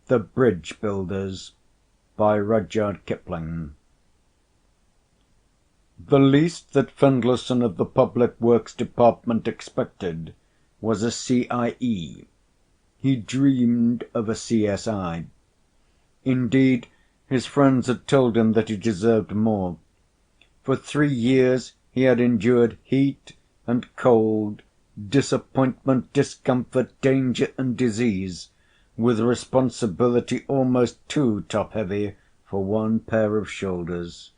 The Bridge Builders by Rudyard Kipling. The least that Findlayson of the Public Works Department expected was a C.I.E. He dreamed of a C.S.I. Indeed, his friends had told him that he deserved more. For 3 years he had endured heat and cold, disappointment, discomfort, danger and disease, with responsibility almost too top-heavy for one pair of shoulders.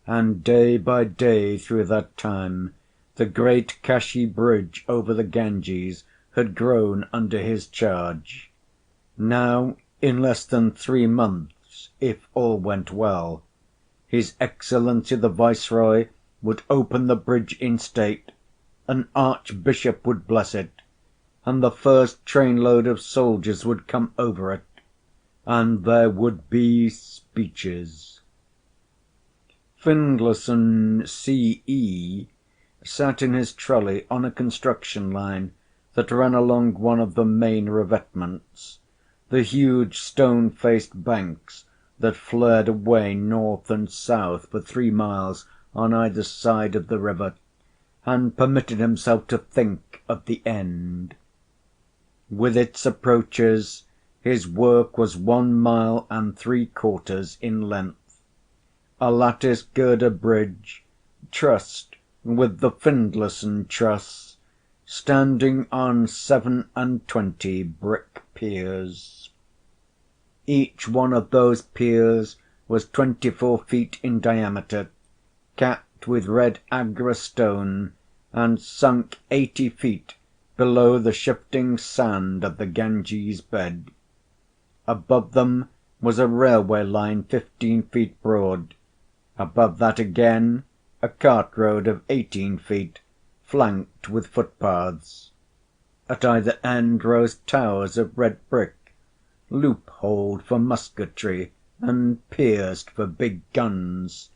And day by day through that time the great Kashi bridge over the Ganges had grown under his charge. Now, in less than 3 months, if all went well, His Excellency the Viceroy would open the bridge in state, an archbishop would bless it, and the first trainload of soldiers would come over it, and there would be speeches. Findlayson, C.E., sat in his trolley on a construction line that ran along one of the main revetments, the huge stone-faced banks that flared away north and south for 3 miles on either side of the river, and permitted himself to think of the end. With its approaches his work was 1 mile and 3/4 in length, a lattice-girder bridge, trussed with the Findlayson truss, standing on 27 brick piers. Each one of those piers was 24 feet in diameter, capped with red agra stone, and sunk 80 feet below the shifting sand of the Ganges bed. Above them was a railway line 15 feet broad. Above that again a cart road of 18 feet, flanked with footpaths. At either end rose towers of red brick, loopholed for musketry and pierced for big guns,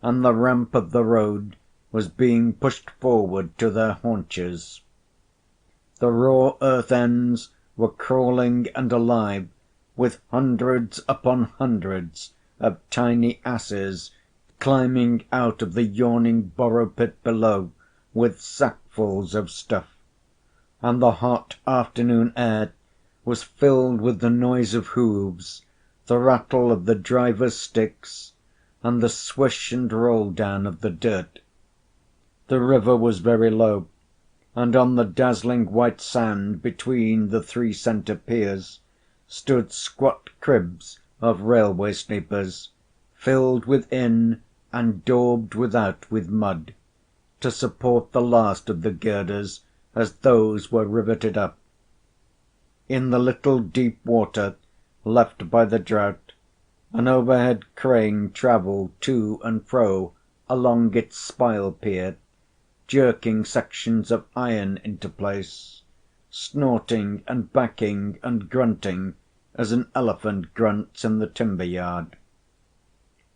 and the ramp of the road was being pushed forward to their haunches. The raw earth ends were crawling and alive with hundreds upon hundreds of tiny asses climbing out of the yawning borrow-pit below with sackfuls of stuff, and the hot afternoon air was filled with the noise of hoofs, the rattle of the drivers' sticks, and the swish and roll-down of the dirt. The river was very low, and on the dazzling white sand between the 3 centre piers stood squat cribs of railway sleepers, filled within and daubed without with mud, to support the last of the girders as those were riveted up. In the little deep water left by the drought, an overhead crane travelled to and fro along its spile pier, jerking sections of iron into place, snorting and backing and grunting as an elephant grunts in the timber yard.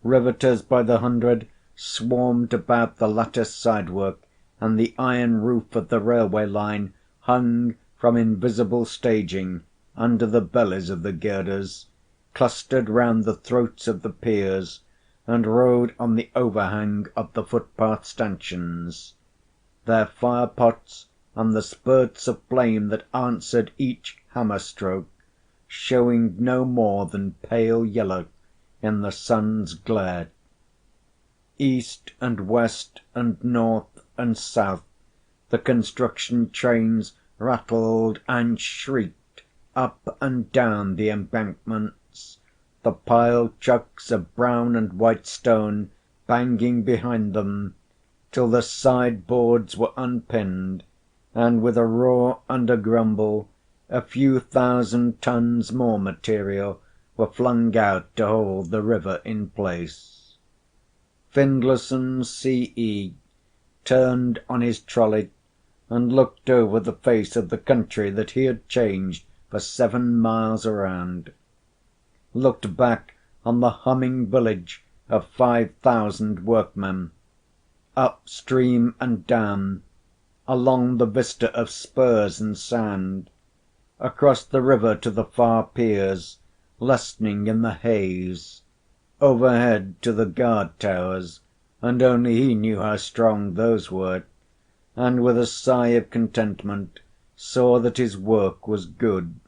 Riveters by the hundred swarmed about the lattice sidework, and the iron roof of the railway line hung from invisible staging under the bellies of the girders, clustered round the throats of the piers, and rode on the overhang of the footpath stanchions, their fire-pots and the spurts of flame that answered each hammer-stroke showing no more than pale yellow in the sun's glare. East and west and north and south the construction trains rattled and shrieked up and down the embankments, the piled trucks of brown and white stone banging behind them, till the side-boards were unpinned, and with a roar and a grumble a few thousand tons more material were flung out to hold the river in place. Findlayson, C.E., turned on his trolley and looked over the face of the country that he had changed for 7 miles around, looked back on the humming village of 5,000 workmen, up stream and down, along the vista of spurs and sand, across the river to the far piers, lessening in the haze, overhead to the guard towers, and only he knew how strong those were, and with a sigh of contentment saw that his work was good.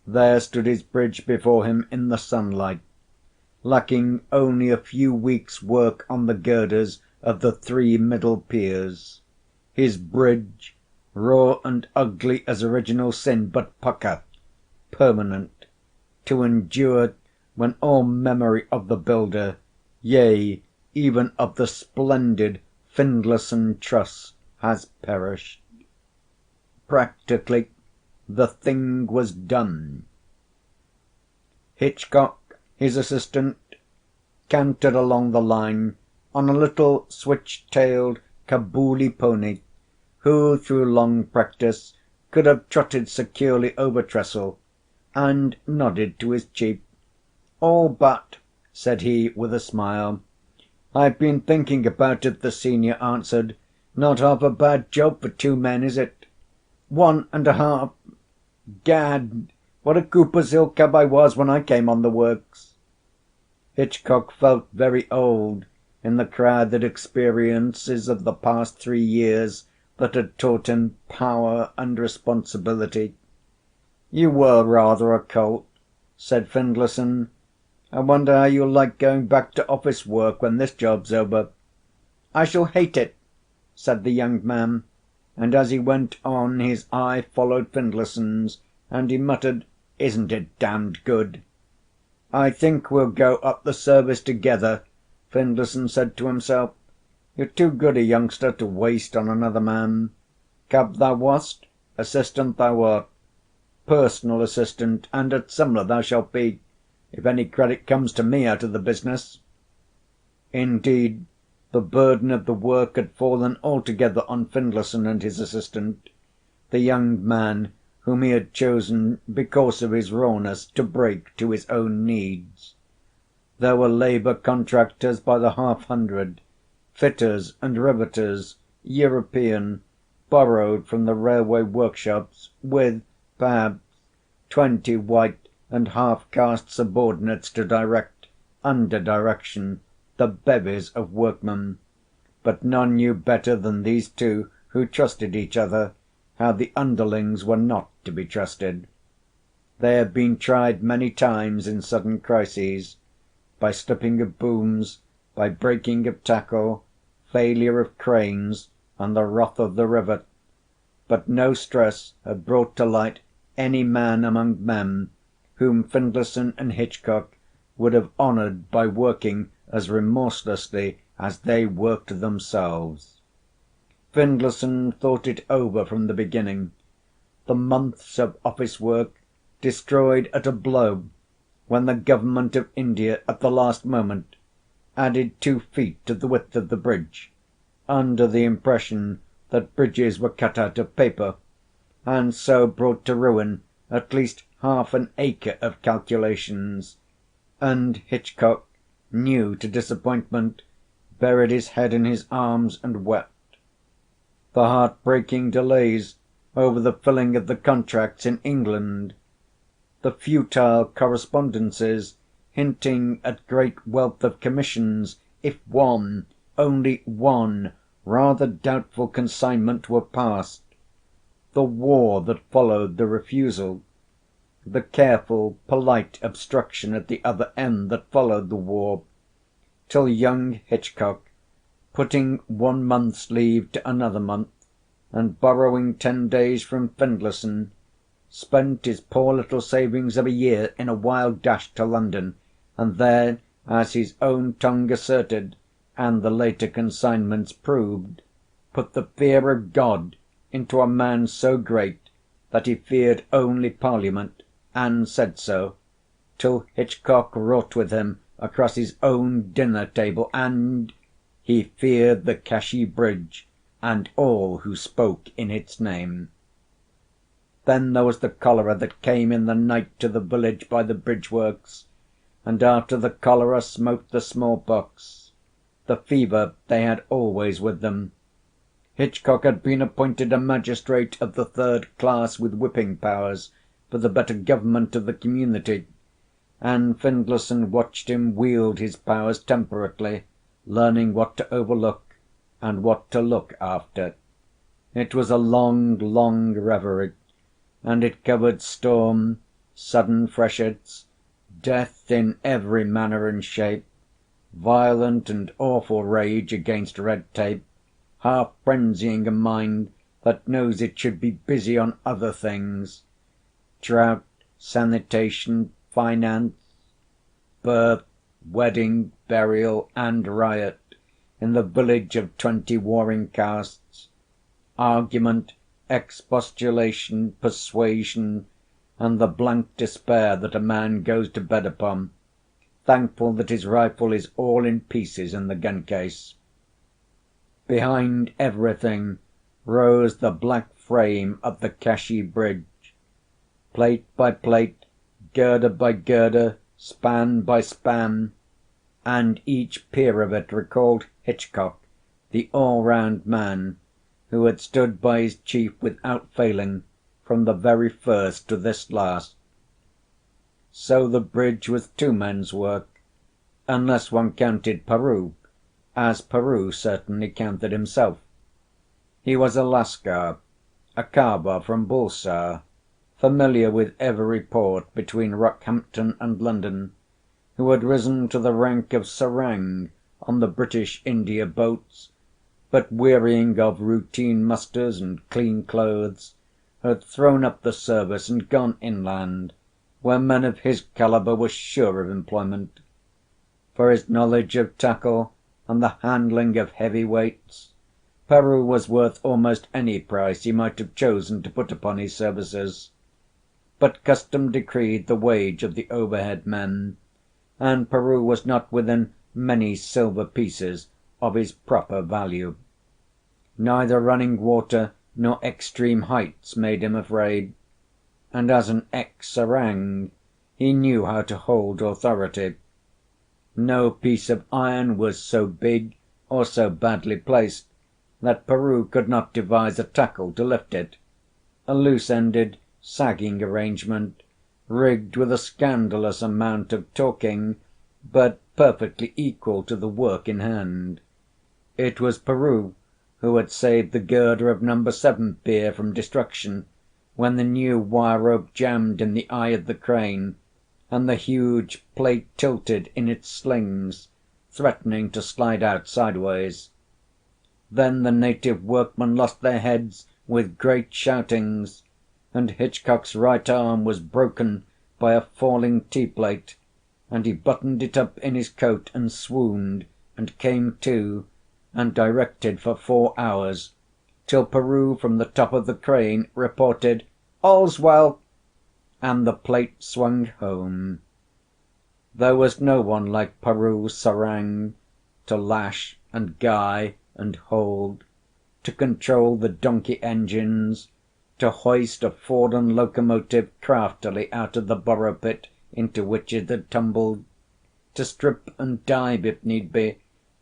There stood his bridge before him in the sunlight, lacking only a few weeks' work on the girders of the three middle piers. His bridge, raw and ugly as original sin, but pucka, permanent, to endure when all memory of the builder, yea, even of the splendid Findlayson truss, has perished. Practically, the thing was done. Hitchcock, his assistant, cantered along the line on a little switch-tailed Kabuli pony, who through long practice could have trotted securely over trestle, and nodded to his chief. "All but," said he with a smile. "I've been thinking about it," the senior answered. "Not half a bad job for two men, is it?" "1.5. Gad, what a Cooper's Hill cub I was when I came on the works!" Hitchcock felt very old in the crowded experiences of the past 3 years that had taught him power and responsibility. "You were rather a colt," said Findlayson. "I wonder how you'll like going back to office work when this job's over." "I shall hate it," said the young man, and as he went on his eye followed Findlayson's, and he muttered, "Isn't it damned good?" "I think we'll go up the service together," Findlayson said to himself. "You're too good a youngster to waste on another man. Cub thou wast, assistant thou art. Personal assistant, and at Simla thou shalt be, if any credit comes to me out of the business." Indeed, the burden of the work had fallen altogether on Findlayson and his assistant, the young man whom he had chosen because of his rawness to break to his own needs. There were labour contractors by the half-hundred, fitters and riveters, European, borrowed from the railway workshops, with, perhaps, 20 white and half-caste subordinates to direct, under direction, the bevies of workmen. But none knew better than these two, who trusted each other, how the underlings were not to be trusted. They had been tried many times in sudden crises, by slipping of booms, by breaking of tackle, failure of cranes, and the wrath of the river. But no stress had brought to light any man among men whom Findlayson and Hitchcock would have honoured by working as remorselessly as they worked themselves. Findlayson thought it over from the beginning. The months of office work destroyed at a blow when the Government of India at the last moment added 2 feet to the width of the bridge, under the impression that bridges were cut out of paper, and so brought to ruin at least half an acre of calculations, and Hitchcock, new to disappointment, buried his head in his arms and wept. The heart-breaking delays over the filling of the contracts in England, the futile correspondences hinting at great wealth of commissions if one, only one, rather doubtful consignment were passed, the war that followed the refusal, the careful, polite obstruction at the other end that followed the war, till young Hitchcock, putting 1 month's leave to another month, and borrowing 10 days from Findlayson, spent his poor little savings of a year in a wild dash to London, and there, as his own tongue asserted, and the later consignments proved, put the fear of God into a man so great that he feared only Parliament, and said so, till Hitchcock wrought with him across his own dinner-table, and he feared the Kashi Bridge and all who spoke in its name. Then there was the cholera that came in the night to the village by the bridge-works, and after the cholera smote the smallpox. The fever they had always with them. Hitchcock had been appointed a magistrate of the 3rd class with whipping powers for the better government of the community, and Findlayson watched him wield his powers temperately, learning what to overlook and what to look after. It was a long, long reverie, and it covered storm, sudden freshets, death in every manner and shape, violent and awful rage against red tape, half frenzying a mind that knows it should be busy on other things, drought, sanitation, finance, birth, wedding, burial, and riot in the village of 20 warring castes, argument, expostulation, persuasion, and the blank despair that a man goes to bed upon, thankful that his rifle is all in pieces in the gun-case. Behind everything rose the black frame of the Kashi Bridge. Plate by plate, girder by girder, span by span, and each pier of it recalled Hitchcock, the all-round man, who had stood by his chief without failing from the very first to this last. So the bridge was two men's work, unless one counted Peroo, as Peroo certainly counted himself. He was a Lascar, a carver from Bulsar, familiar with every port between Rockhampton and London, who had risen to the rank of serang on the British India boats, but wearying of routine musters and clean clothes, had thrown up the service and gone inland, where men of his calibre were sure of employment. For his knowledge of tackle and the handling of heavy weights, Peroo was worth almost any price he might have chosen to put upon his services. But custom decreed the wage of the overhead men, and Peroo was not within many silver pieces of his proper value. Neither running water nor extreme heights made him afraid, and as an ex-serang he knew how to hold authority. No piece of iron was so big or so badly placed that Peroo could not devise a tackle to lift it, a loose-ended, sagging arrangement, rigged with a scandalous amount of talking, but perfectly equal to the work in hand. It was Peroo who had saved the girder of No. 7 pier from destruction when the new wire rope jammed in the eye of the crane, and the huge plate tilted in its slings, threatening to slide out sideways. Then the native workmen lost their heads with great shoutings, and Hitchcock's right arm was broken by a falling T-plate, and he buttoned it up in his coat and swooned, and came to, and directed for 4 hours, till Peroo from the top of the crane reported, "All's well," and the plate swung home. There was no one like Peroo serang, to lash and guy and hold, to control the donkey engines, to hoist a fallen locomotive craftily out of the borrow pit into which it had tumbled, to strip and dive if need be,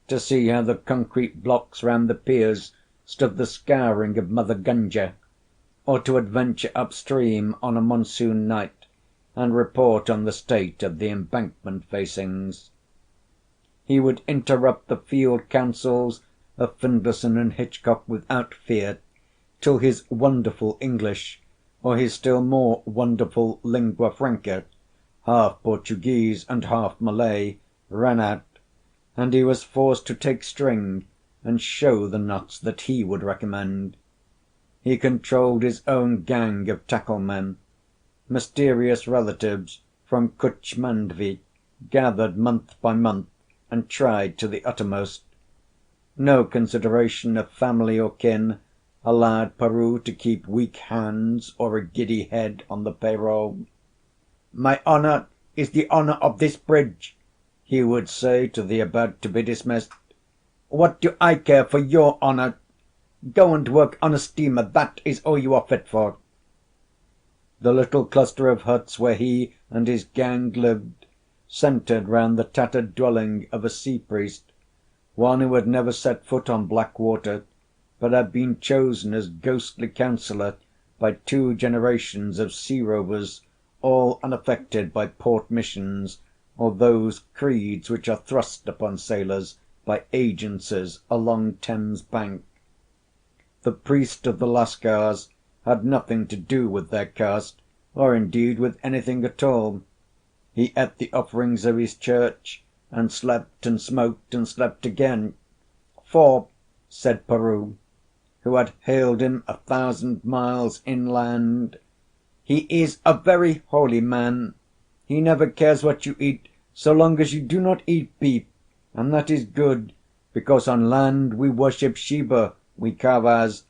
to see how the concrete blocks round the piers stood the scouring of Mother Gunga, or to adventure upstream on a monsoon night and report on the state of the embankment facings. He would interrupt the field councils of Findlayson and Hitchcock without fear, till his wonderful English, or his still more wonderful lingua franca, half Portuguese and half Malay, ran out, and he was forced to take string and show the knots that he would recommend. He controlled his own gang of tackle-men, mysterious relatives from Cutch Mandvi, gathered month by month and tried to the uttermost. No consideration of family or kin allowed Peroo to keep weak hands or a giddy head on the payroll. "My honour is the honour of this bridge," he would say to the about to be dismissed. "What do I care for your honour? Go and work on a steamer, that is all you are fit for." The little cluster of huts where he and his gang lived centred round the tattered dwelling of a sea-priest, one who had never set foot on black water, but had been chosen as ghostly counsellor by 2 generations of sea rovers all unaffected by port missions or those creeds which are thrust upon sailors by agencies along Thames bank. The priest of the Lascars had nothing to do with their caste, or indeed with anything at all. He ate the offerings of his church, and slept and smoked and slept again. "For," said Peru, who had hailed him 1,000 miles inland, "he is a very holy man. He never cares what you eat, so long as you do not eat beef, and that is good, because on land we worship Shiva, we Khavas,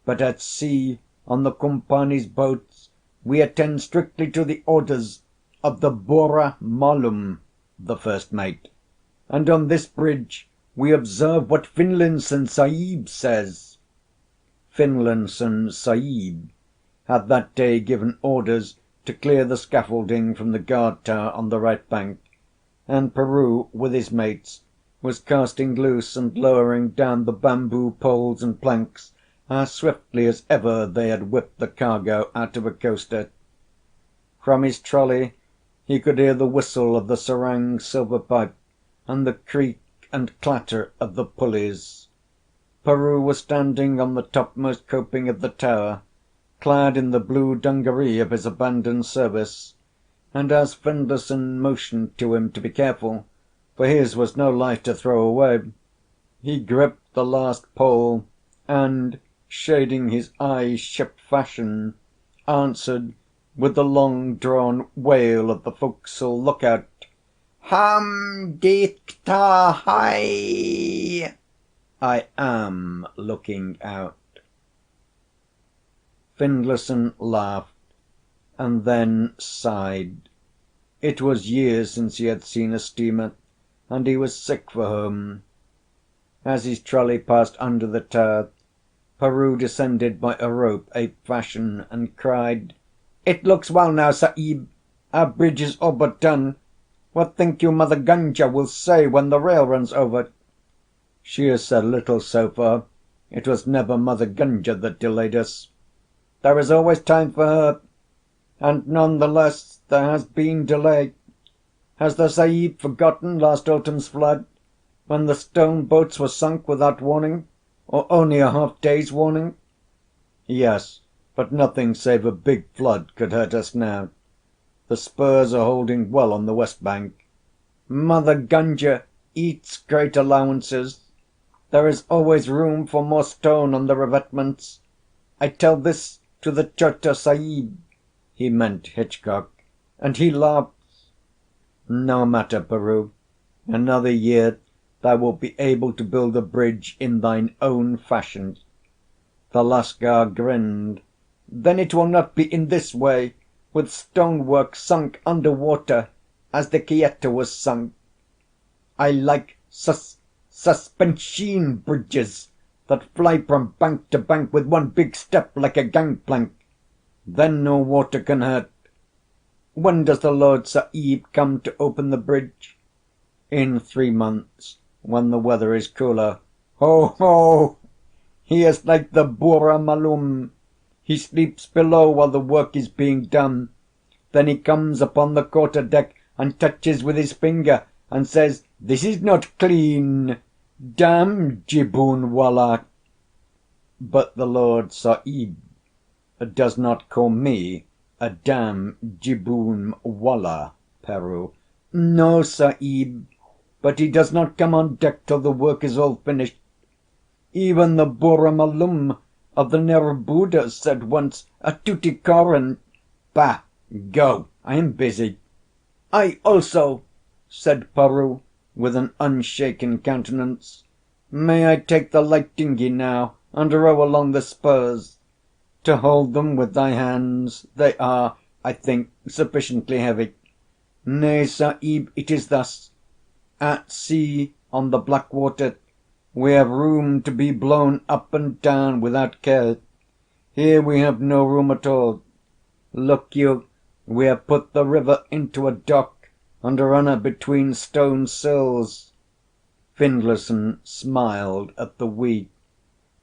but at sea, on the Kumpani's boats, we attend strictly to the orders of the Burra Malum, the first mate, and on this bridge we observe what Finlinson Sahib says." Finlinson Sahib had that day given orders to clear the scaffolding from the guard tower on the right bank, and Peru, with his mates, was casting loose and lowering down the bamboo poles and planks as swiftly as ever they had whipped the cargo out of a coaster. From his trolley he could hear the whistle of the serang's silver pipe and the creak and clatter of the pulleys. Peru was standing on the topmost coping of the tower, clad in the blue dungaree of his abandoned service, and as Findlayson motioned to him to be careful, for his was no life to throw away, he gripped the last pole and, shading his eyes ship fashion, answered with the long-drawn wail of the forecastle lookout, "Ham dikta hai!" I am looking out. Findlayson laughed, and then sighed. It was years since he had seen a steamer, and he was sick for home. As his trolley passed under the tower, Peru descended by a rope ape fashion, and cried, "It looks well now, Sahib. Our bridge is all but done. What think you Mother Gunga will say when the rail runs over?" "She has said little so far. It was never Mother Gunga that delayed us." "There is always time for her. And none the less there has been delay. Has the Sahib forgotten last autumn's flood, when the stone boats were sunk without warning, or only a half-day's warning?" "Yes, but nothing save a big flood could hurt us now. The spurs are holding well on the west bank." "Mother Gunga eats great allowances. There is always room for more stone on the revetments. I tell this to the Chota Sahib," he meant Hitchcock, "and he laughs." "No matter, Peru. Another year thou wilt be able to build a bridge in thine own fashion." The Lascar grinned. "Then it will not be in this way, with stonework sunk under water, as the Kieta was sunk. I like suspension bridges that fly from bank to bank with one big step like a gangplank. Then no water can hurt. When does the Lord Sahib come to open the bridge?" "In 3 months, when the weather is cooler." "Ho, ho! He is like the Burra Malum. He sleeps below while the work is being done. Then he comes upon the quarter-deck and touches with his finger and says, 'This is not clean. Damn Jiboon Wallah.'" "But the Lord Sahib does not call me a damn Jiboon Wallah, Peru." "No, Sahib, but he does not come on deck till the work is all finished. Even the Burra Malum of the Nerbudda said once, a Tuticorin—" "Bah! Go! I am busy." "I also," said Peru, with an unshaken countenance. "May I take the light dinghy now, and row along the spurs?" "To hold them with thy hands? They are, I think, sufficiently heavy." "Nay, Sahib, it is thus. At sea, on the black water, we have room to be blown up and down without care. Here we have no room at all. Look you, we have put the river into a dock, and run her between stone sills." Findlayson smiled at the we.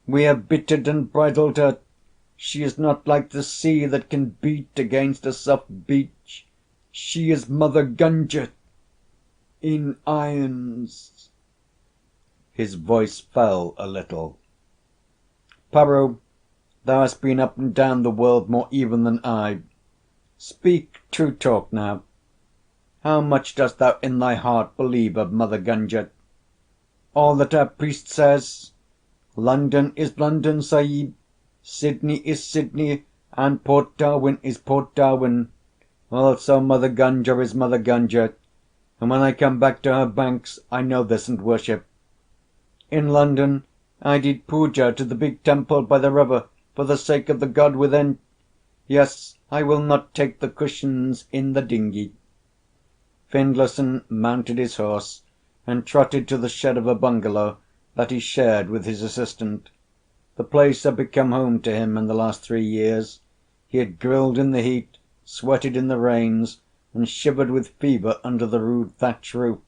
"We have bitted and bridled her. She is not like the sea that can beat against a soft beach. She is Mother Gunga in irons." His voice fell a little. "Peroo, thou hast been up and down the world more even than I. Speak true talk now. How much dost thou in thy heart believe of Mother Gunga? All that our priest says? London is London, Sahib, Sydney is Sydney, and Port Darwin is Port Darwin. Also Mother Gunga is Mother Gunga, and when I come back to her banks I know this and worship. In London I did puja to the big temple by the river for the sake of the God within. Yes, I will not take the cushions in the dinghy." Findlayson mounted his horse and trotted to the shed of a bungalow that he shared with his assistant. The place had become home to him in the last 3 years. He had grilled in the heat, sweated in the rains, and shivered with fever under the rude thatch roof.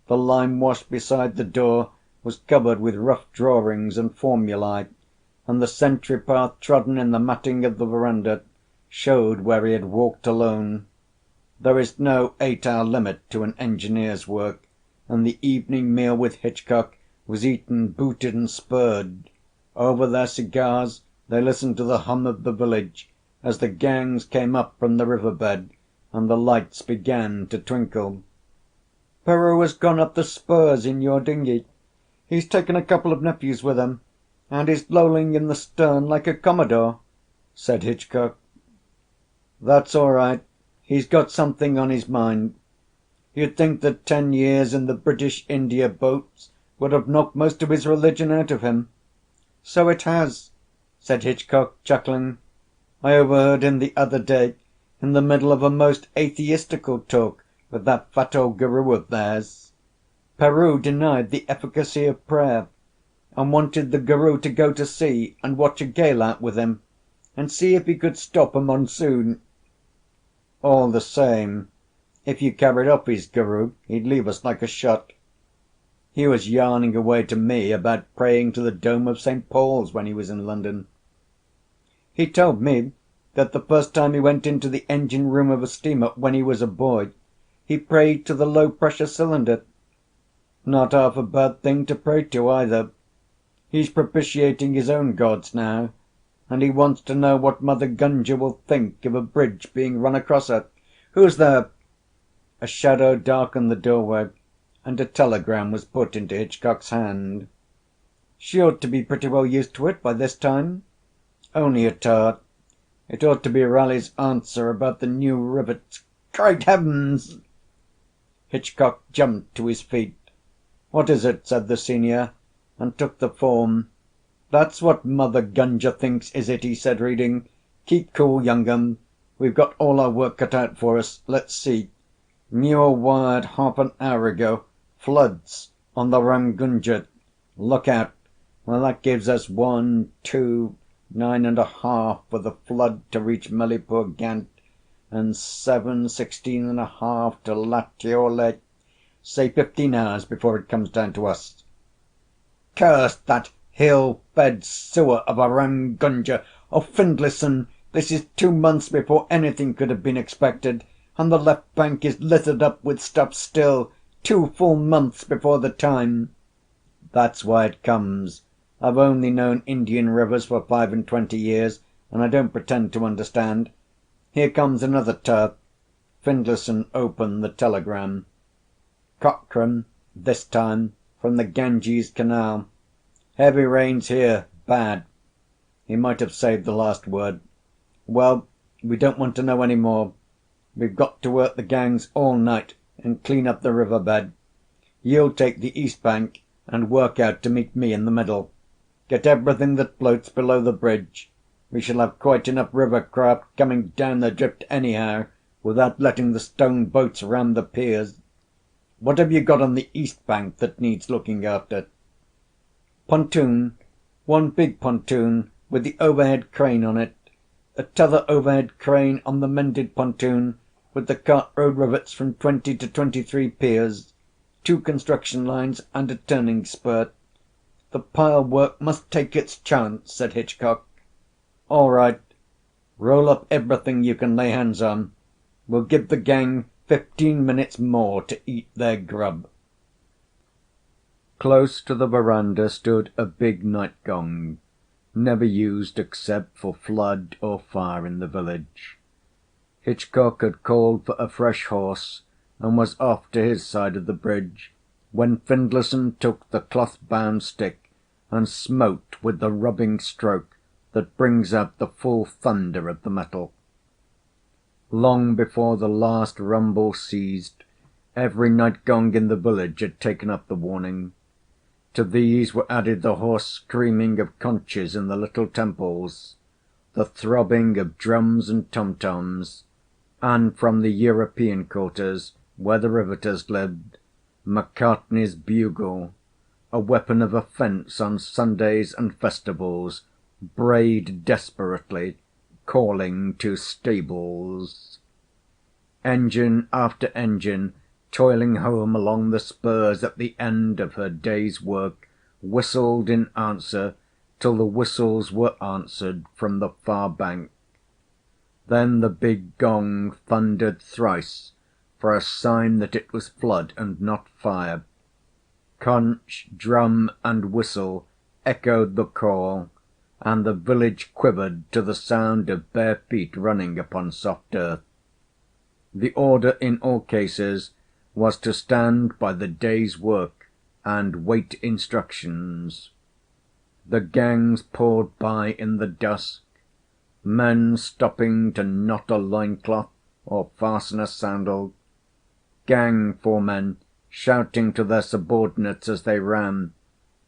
The lime wash beside the door was covered with rough drawings and formulae, and the sentry path trodden in the matting of the verandah showed where he had walked alone. There is no 8-hour limit to an engineer's work, and the evening meal with Hitchcock was eaten booted and spurred. Over their cigars they listened to the hum of the village as the gangs came up from the river bed and the lights began to twinkle. "Peroo has gone up the spurs in your dinghy. He's taken a couple of nephews with him, and is lolling in the stern like a commodore," said Hitchcock. "That's all right. He's got something on his mind. You'd think that 10 years in the British India boats would have knocked most of his religion out of him." "So it has," said Hitchcock, chuckling. "I overheard him the other day in the middle of a most atheistical talk with that fat old guru of theirs. Peroo denied the efficacy of prayer, and wanted the guru to go to sea and watch a gale out with him, and see if he could stop a monsoon. All the same, if you carried off his guru, he'd leave us like a shot. He was yarning away to me about praying to the dome of St. Paul's when he was in London. He told me that the first time he went into the engine room of a steamer when he was a boy, he prayed to the low-pressure cylinder. Not half a bad thing to pray to, either. He's propitiating his own gods now, and he wants to know what Mother Gunga will think of a bridge being run across her. Who's there?" A shadow darkened the doorway, and a telegram was put into Hitchcock's hand. "She ought to be pretty well used to it by this time." "Only a tar. It ought to be Raleigh's answer about the new rivets." "Great heavens!" Hitchcock jumped to his feet. "What is it?" said the senior, and took the form. "That's what Mother Gunga thinks, is it?" he said, reading. "Keep cool, young un. We've got all our work cut out for us. Let's see. Muir wired half an hour ago. Floods on the Ramgunga. Look out. Well, that gives us 1, 2, 9.5 for the flood to reach Melipur Gant, and 7, 16.5 to Latiole. Say 15 hours before it comes down to us." "Curse that hill-fed sewer of a Ramgunga! Oh, Findlayson, this is 2 months before anything could have been expected, and the left bank is littered up with stuff still. 2 full months before the time." "That's why it comes. I've only known Indian rivers for 25 years, and I don't pretend to understand. Here comes another tar." Findlayson opened the telegram. "Cochrane, this time, from the Ganges Canal. Heavy rains here, bad." He might have saved the last word. "Well, we don't want to know any more. We've got to work the gangs all night and clean up the river bed. You'll take the east bank and work out to meet me in the middle. Get everything that floats below the bridge. We shall have quite enough river craft coming down the drift anyhow, without letting the stone boats ram the piers. What have you got on the east bank that needs looking after?" "Pontoon. One big pontoon with the overhead crane on it. T'other overhead crane on the mended pontoon with the cart road rivets from 20 to 23 piers. 2 construction lines and a turning spur. The pile work must take its chance," said Hitchcock. All right. Roll up everything you can lay hands on. We'll give the gang 15 minutes more to eat their grub." Close to the verandah stood a big night gong, never used except for flood or fire in the village. Hitchcock had called for a fresh horse, and was off to his side of the bridge, when Findlayson took the cloth-bound stick and smote with the rubbing stroke that brings out the full thunder of the metal. Long before the last rumble ceased, every night gong in the village had taken up the warning. To these were added the hoarse screaming of conches in the little temples, the throbbing of drums and tom-toms, and from the European quarters, where the riveters lived, Macartney's bugle, a weapon of offence on Sundays and festivals, brayed desperately, calling to stables. Engine after engine, toiling home along the spurs at the end of her day's work, whistled in answer till the whistles were answered from the far bank. Then the big gong thundered thrice, for a sign that it was flood and not fire. Conch, drum, and whistle echoed the call, and the village quivered to the sound of bare feet running upon soft earth. The order in all cases was to stand by the day's work and wait instructions. The gangs poured by in the dusk, men stopping to knot a loincloth or fasten a sandal, gang foremen shouting to their subordinates as they ran,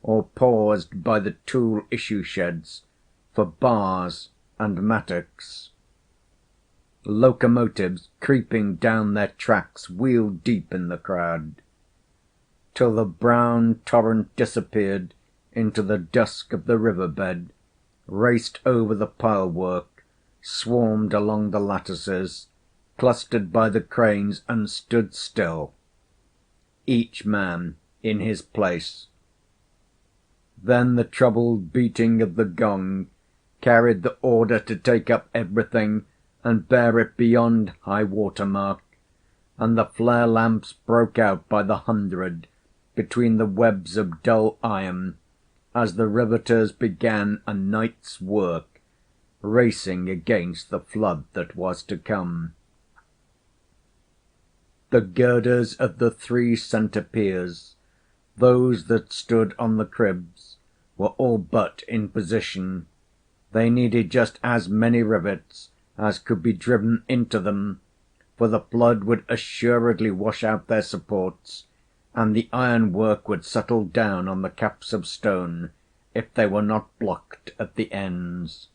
or paused by the tool issue sheds for bars and mattocks. Locomotives creeping down their tracks wheeled deep in the crowd, till the brown torrent disappeared into the dusk of the river bed, raced over the pile-work, swarmed along the lattices, clustered by the cranes, and stood still, each man in his place. Then the troubled beating of the gong carried the order to take up everything and bear it beyond high water mark, and the flare lamps broke out by the hundred between the webs of dull iron, as the riveters began a night's work, racing against the flood that was to come. The girders of the 3 centre piers, those that stood on the cribs, were all but in position. They needed just as many rivets as could be driven into them, for the flood would assuredly wash out their supports, and the ironwork would settle down on the caps of stone if they were not blocked at the ends.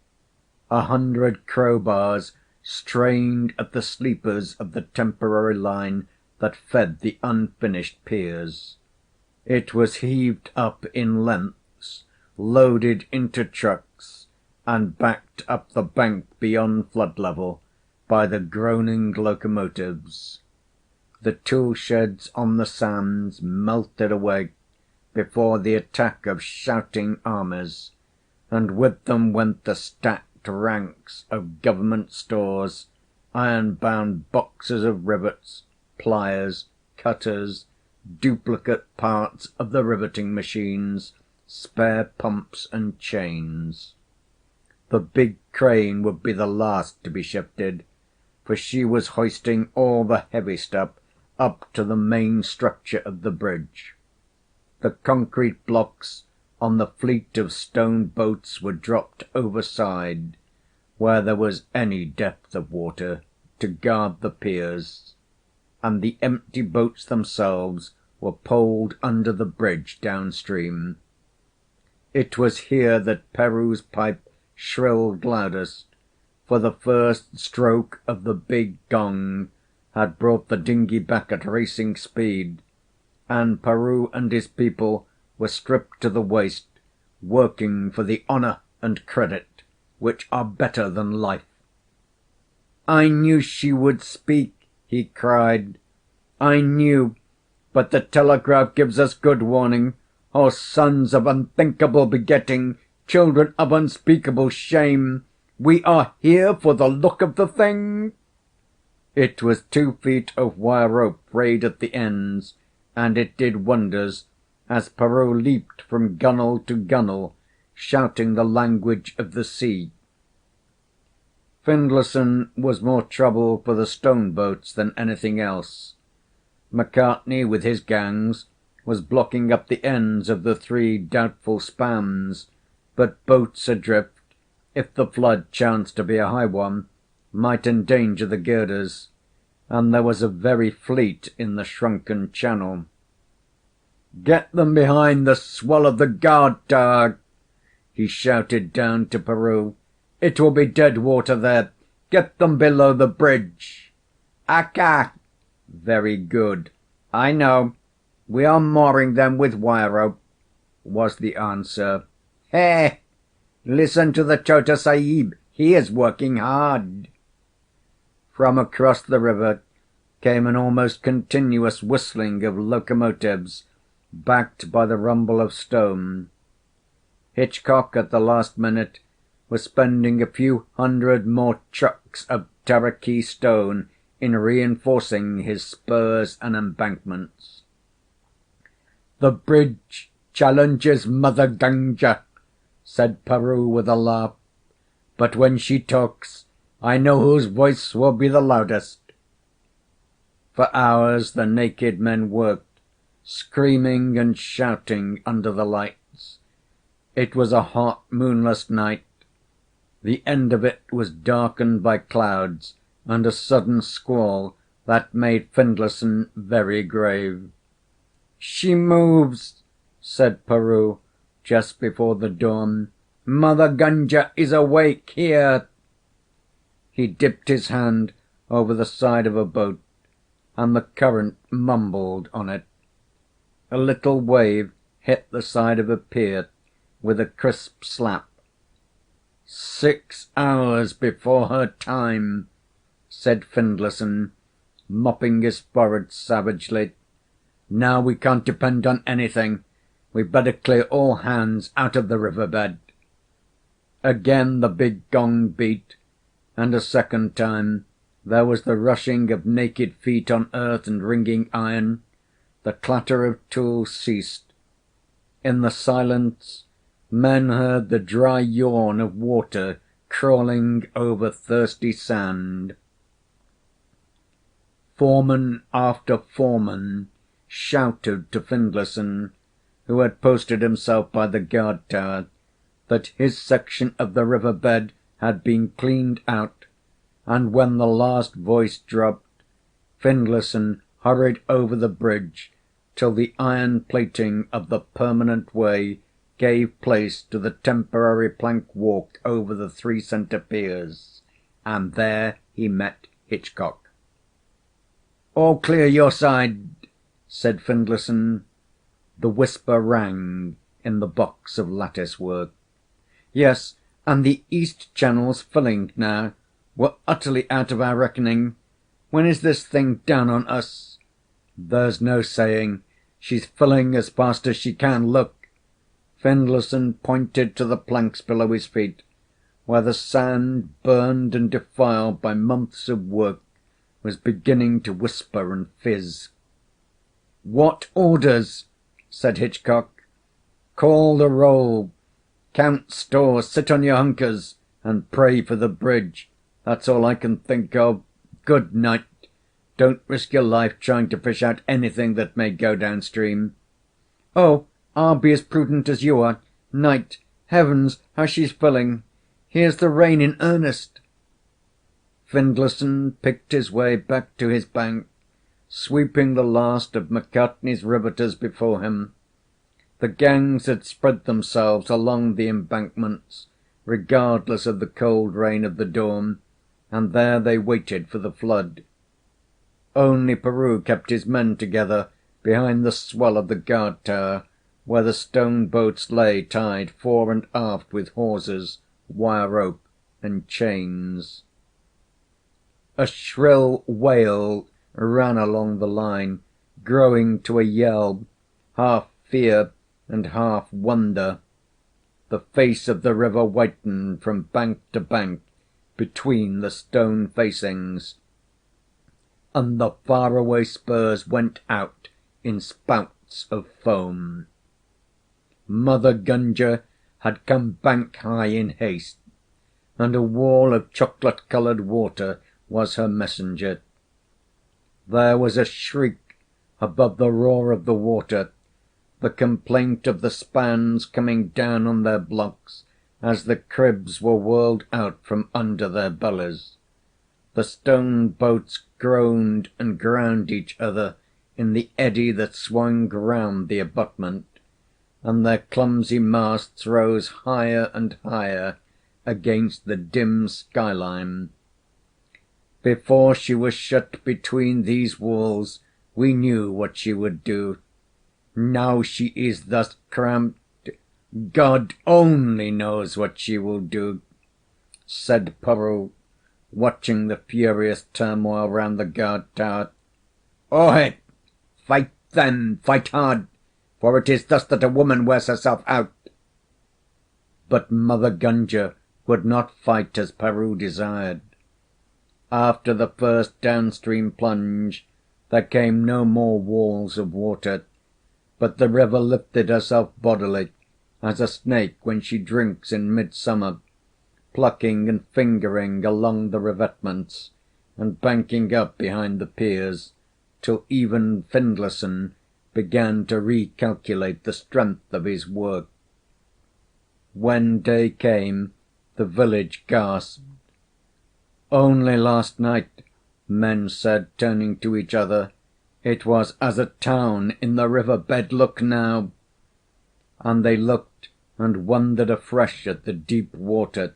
100 crowbars strained at the sleepers of the temporary line that fed the unfinished piers. It was heaved up in lengths, loaded into trucks, and backed up the bank beyond flood level by the groaning locomotives. The tool sheds on the sands melted away before the attack of shouting armies, and with them went the stacked ranks of government stores, iron-bound boxes of rivets, pliers, cutters, duplicate parts of the riveting machines, spare pumps and chains. The big crane would be the last to be shifted, for she was hoisting all the heavy stuff up to the main structure of the bridge. The concrete blocks on the fleet of stone boats were dropped overside, where there was any depth of water, to guard the piers, and the empty boats themselves were poled under the bridge downstream. It was here that Peroo's pipe shrilled loudest, for the first stroke of the big gong had brought the dinghy back at racing speed, and Peroo and his people were stripped to the waist, working for the honour and credit which are better than life. "I knew she would speak," he cried. "I knew, but the telegraph gives us good warning. O sons of unthinkable begetting, children of unspeakable shame, We are here for the look of the thing." It was 2 feet of wire rope frayed at the ends, and it did wonders, as Perrault leaped from gunwale to gunwale, shouting the language of the sea. Findlayson was more trouble for the stone boats than anything else. Macartney, with his gangs, was blocking up the ends of the 3 doubtful spans, but boats adrift, if the flood chanced to be a high one, might endanger the girders, and there was a very fleet in the shrunken channel. "Get them behind the swell of the guard tower," he shouted down to Perrault. "It will be dead water there. Get them below the bridge." "Aka!" "Very good. I know. We are mooring them with wire rope," was the answer. "Hey! Listen to the Chota Sahib. He is working hard." From across the river came an almost continuous whistling of locomotives, backed by the rumble of stone. Hitchcock, at the last minute, was spending a few hundred more trucks of Taraqui stone in reinforcing his spurs and embankments. "The bridge challenges Mother Ganga," said Perrault with a laugh. "But when she talks, I know whose voice will be the loudest." For hours the naked men worked, screaming and shouting under the lights. It was a hot, moonless night. The end of it was darkened by clouds and a sudden squall that made Findlayson very grave. "She moves," said Perrault, just before the dawn. "Mother Ganga is awake here." He dipped his hand over the side of a boat, and the current mumbled on it. A little wave hit the side of a pier with a crisp slap. "6 hours before her time," said Findlayson, mopping his forehead savagely. "Now we can't depend on anything. We'd better clear all hands out of the river bed." Again the big gong beat, and a second time there was the rushing of naked feet on earth and ringing iron. The clatter of tools ceased. In the silence men heard the dry yawn of water crawling over thirsty sand. Foreman after foreman shouted to Findlayson, who had posted himself by the guard tower, that his section of the river bed had been cleaned out, and when the last voice dropped, Findlayson hurried over the bridge till the iron plating of the permanent way gave place to the temporary plank walk over the 3 centre piers, and there he met Hitchcock. "All clear your side," said Findlayson. The whisper rang in the box of lattice work. "Yes, and the east channel's filling now. We're utterly out of our reckoning. When is this thing down on us?" "There's no saying. She's filling as fast as she can. Look." Findlayson pointed to the planks below his feet, where the sand, burned and defiled by months of work, was beginning to whisper and fizz. "What orders?" said Hitchcock. "Call the roll. Count stores, sit on your hunkers, and pray for the bridge. That's all I can think of. Good night. Don't risk your life trying to fish out anything that may go downstream." "Oh, I'll be as prudent as you are. Night. Heavens, how she's filling. Here's the rain in earnest." Findlayson picked his way back to his bank, sweeping the last of Macartney's riveters before him. The gangs had spread themselves along the embankments, regardless of the cold rain of the dawn, and there they waited for the flood. Only Perrault kept his men together behind the swell of the guard tower, where the stone boats lay tied fore and aft with hawsers, wire rope, and chains. A shrill wail ran along the line, growing to a yell, half fear and half wonder. The face of the river whitened from bank to bank between the stone facings, and the far-away spurs went out in spouts of foam. Mother Gunga had come bank high in haste, and a wall of chocolate-coloured water was her messenger. There was a shriek above the roar of the water, the complaint of the spans coming down on their blocks as the cribs were whirled out from under their bellies. The stone boats groaned and ground each other in the eddy that swung round the abutment, and their clumsy masts rose higher and higher against the dim skyline. Before she was shut between these walls, we knew what she would do. Now she is thus cramped, God only knows what she will do, said Perrault, watching the furious turmoil round the guard tower. Ohe! Fight then, fight hard, for it is thus that a woman wears herself out. But Mother Gunga would not fight as Perrault desired. After the first downstream plunge there came no more walls of water, but the river lifted herself bodily, as a snake when she drinks in midsummer, plucking and fingering along the revetments, and banking up behind the piers, till even Findlayson began to recalculate the strength of his work. When day came, the village gasped. Only last night, men said, turning to each other, it was as a town in the river bed. Look now! And they looked and wondered afresh at the deep water,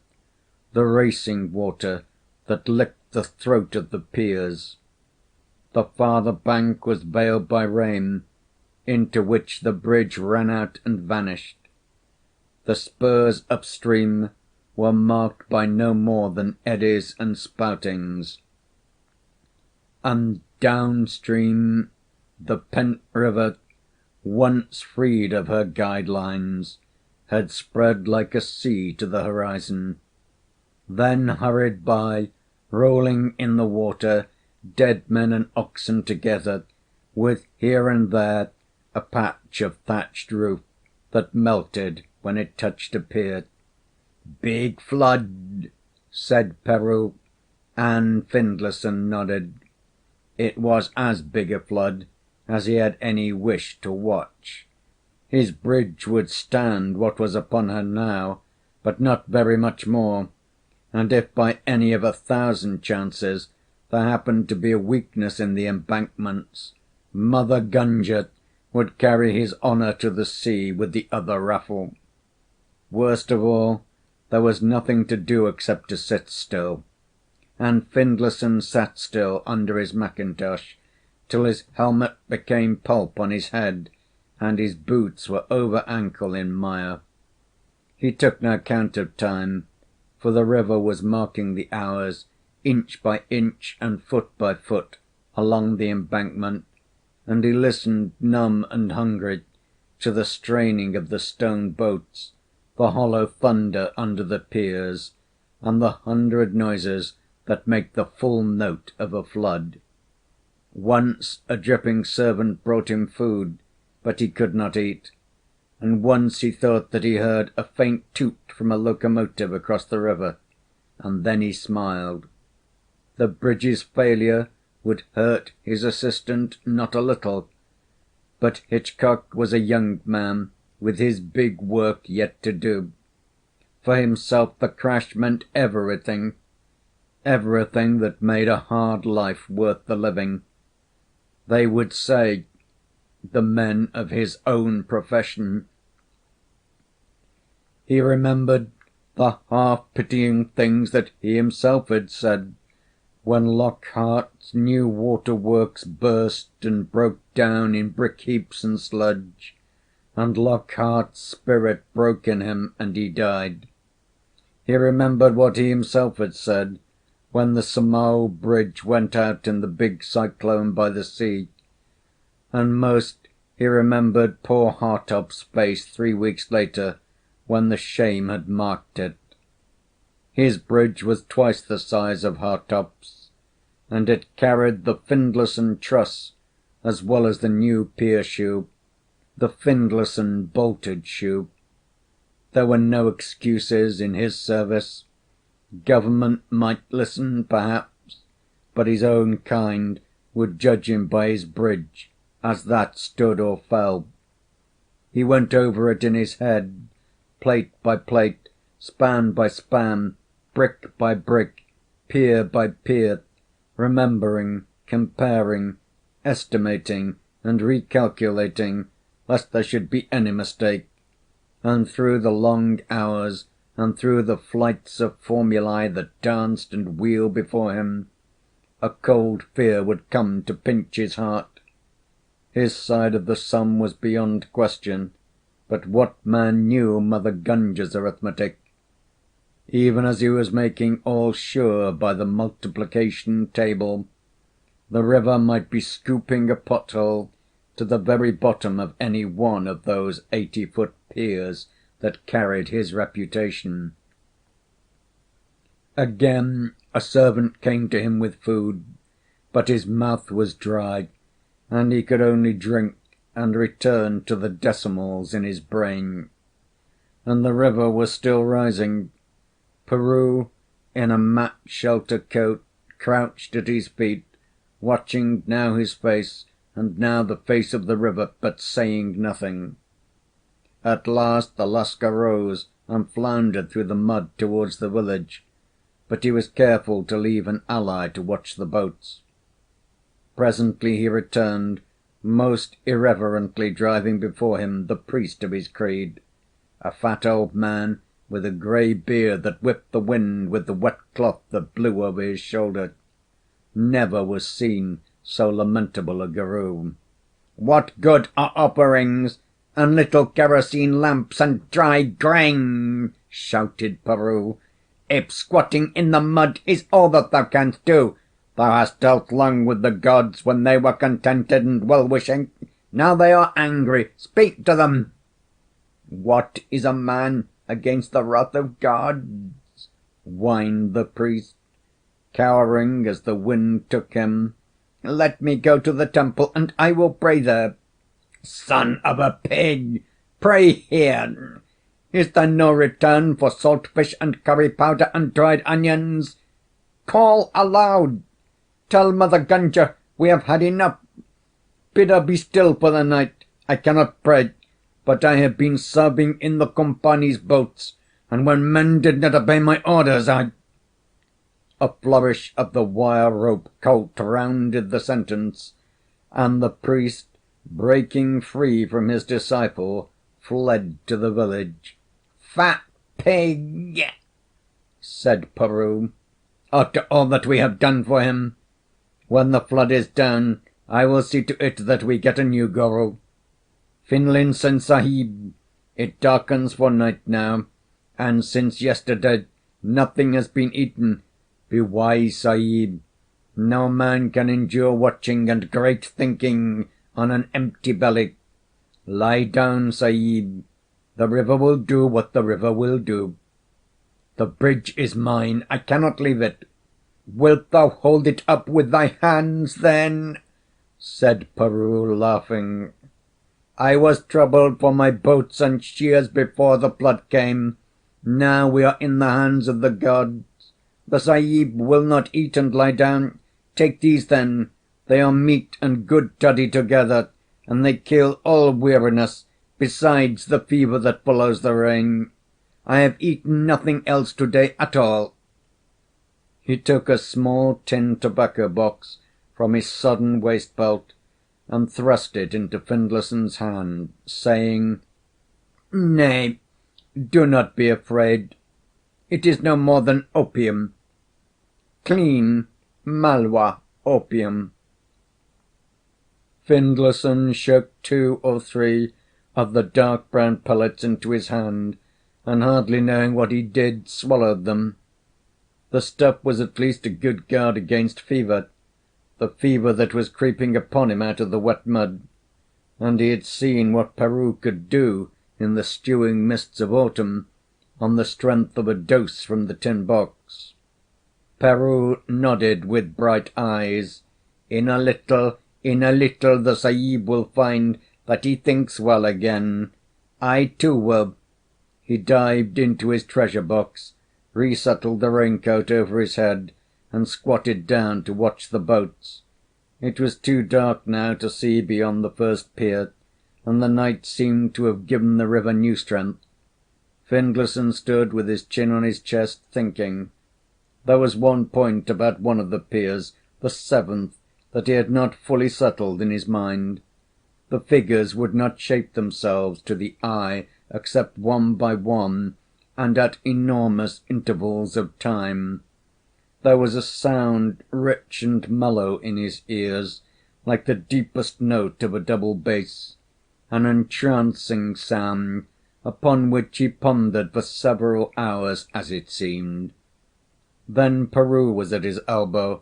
the racing water that licked the throat of the piers. The farther bank was veiled by rain, into which the bridge ran out and vanished. The spurs upstream were marked by no more than eddies and spoutings, and downstream the pent river, once freed of her guide-lines, had spread like a sea to the horizon, then hurried by, rolling in the water, dead men and oxen together, with here and there a patch of thatched roof that melted when it touched a pier. "Big flood," said Perrault, and Findlayson nodded. It was as big a flood as he had any wish to watch. His bridge would stand what was upon her now, but not very much more, and if by any of 1,000 chances there happened to be a weakness in the embankments, Mother Gunga would carry his honour to the sea with the other raffle. Worst of all, there was nothing to do except to sit still, and Findlayson sat still under his mackintosh till his helmet became pulp on his head and his boots were over ankle in mire. He took no count of time, for the river was marking the hours, inch by inch and foot by foot, along the embankment, and he listened, numb and hungry, to the straining of the stone boats, the hollow thunder under the piers, and the 100 noises that make the full note of a flood. Once a dripping servant brought him food, but he could not eat, and once he thought that he heard a faint toot from a locomotive across the river, and then he smiled. The bridge's failure would hurt his assistant not a little, but Hitchcock was a young man with his big work yet to do. For himself the crash meant everything, everything that made a hard life worth the living. They would say, the men of his own profession. He remembered the half-pitying things that he himself had said, when Lockhart's new waterworks burst and broke down in brick heaps and sludge, and Lockhart's spirit broke in him and he died. He remembered what he himself had said, when the Samao bridge went out in the big cyclone by the sea, and most he remembered poor Hartopp's face 3 weeks later, when the shame had marked it. His bridge was twice the size of Hartopp's, and it carried the Findlayson truss as well as the new pier shoe, the Findlayson bolted shoe. There were no excuses in his service. Government might listen, perhaps, but his own kind would judge him by his bridge, as that stood or fell. He went over it in his head, plate by plate, span by span, brick by brick, pier by pier, remembering, comparing, estimating, and recalculating, lest there should be any mistake. And through the long hours, and through the flights of formulae that danced and wheeled before him, a cold fear would come to pinch his heart. His side of the sum was beyond question, but what man knew Mother Gunga's arithmetic? Even as he was making all sure by the multiplication table, the river might be scooping a pothole to the very bottom of any one of those 80-foot piers that carried his reputation. Again a servant came to him with food, but his mouth was dry, and he could only drink and return to the decimals in his brain. And the river was still rising. Peru, in a mat shelter coat, crouched at his feet, watching now his face and now the face of the river, but saying nothing. At last the Lascar rose and floundered through the mud towards the village, but he was careful to leave an ally to watch the boats. Presently he returned, most irreverently driving before him the priest of his creed, a fat old man with a grey beard that whipped the wind with the wet cloth that blew over his shoulder. Never was seen so lamentable a guru. "What good are offerings, and little kerosene lamps, and dry grain?" shouted Peru. "If squatting in the mud is all that thou canst do, thou hast dealt long with the gods when they were contented and well-wishing. Now they are angry. Speak to them." "What is a man against the wrath of gods?" whined the priest, cowering as the wind took him. "Let me go to the temple, and I will pray there." "Son of a pig, pray here. Is there no return for salt fish and curry powder and dried onions? Call aloud. Tell Mother Gunga we have had enough. Bid her be still for the night. I cannot pray, but I have been serving in the company's boats, and when men did not obey my orders, I—" A flourish of the wire rope colt rounded the sentence, and the priest, breaking free from his disciple, fled to the village. "Fat pig!" said Peru. "After all that we have done for him, when the flood is down, I will see to it that we get a new guru. Finlinson Sahib, it darkens for night now, and since yesterday nothing has been eaten. Be wise, Sahib. No man can endure watching and great thinking on an empty belly. Lie down, Sahib. The river will do what the river will do. The bridge is mine. I cannot leave it." "Wilt thou hold it up with thy hands, then?" said Peru, laughing. "I was troubled for my boats and shears before the flood came. Now we are in the hands of the gods. The Sahib will not eat and lie down. Take these, then. They are meat and good toddy together, and they kill all weariness, besides the fever that follows the rain. I have eaten nothing else to-day at all." He took a small tin tobacco box from his sodden waist-belt and thrust it into Findlayson's hand, saying, "Nay, do not be afraid. It is no more than opium. Clean Malwa opium." Findlayson shook 2 or 3 of the dark brown pellets into his hand, and hardly knowing what he did, swallowed them. The stuff was at least a good guard against fever, the fever that was creeping upon him out of the wet mud, and he had seen what Peru could do in the stewing mists of autumn, on the strength of a dose from the tin box. Peroo nodded with bright eyes. In a little, the Sahib will find that he thinks well again. I too will." He dived into his treasure box, resettled the raincoat over his head, and squatted down to watch the boats. It was too dark now to see beyond the first pier, and the night seemed to have given the river new strength. Findlayson stood with his chin on his chest, thinking. There was one point about one of the piers, the seventh, that he had not fully settled in his mind. The figures would not shape themselves to the eye except one by one, and at enormous intervals of time. There was a sound rich and mellow in his ears, like the deepest note of a double bass, an entrancing sound, upon which he pondered for several hours, as it seemed. Then Peroo was at his elbow,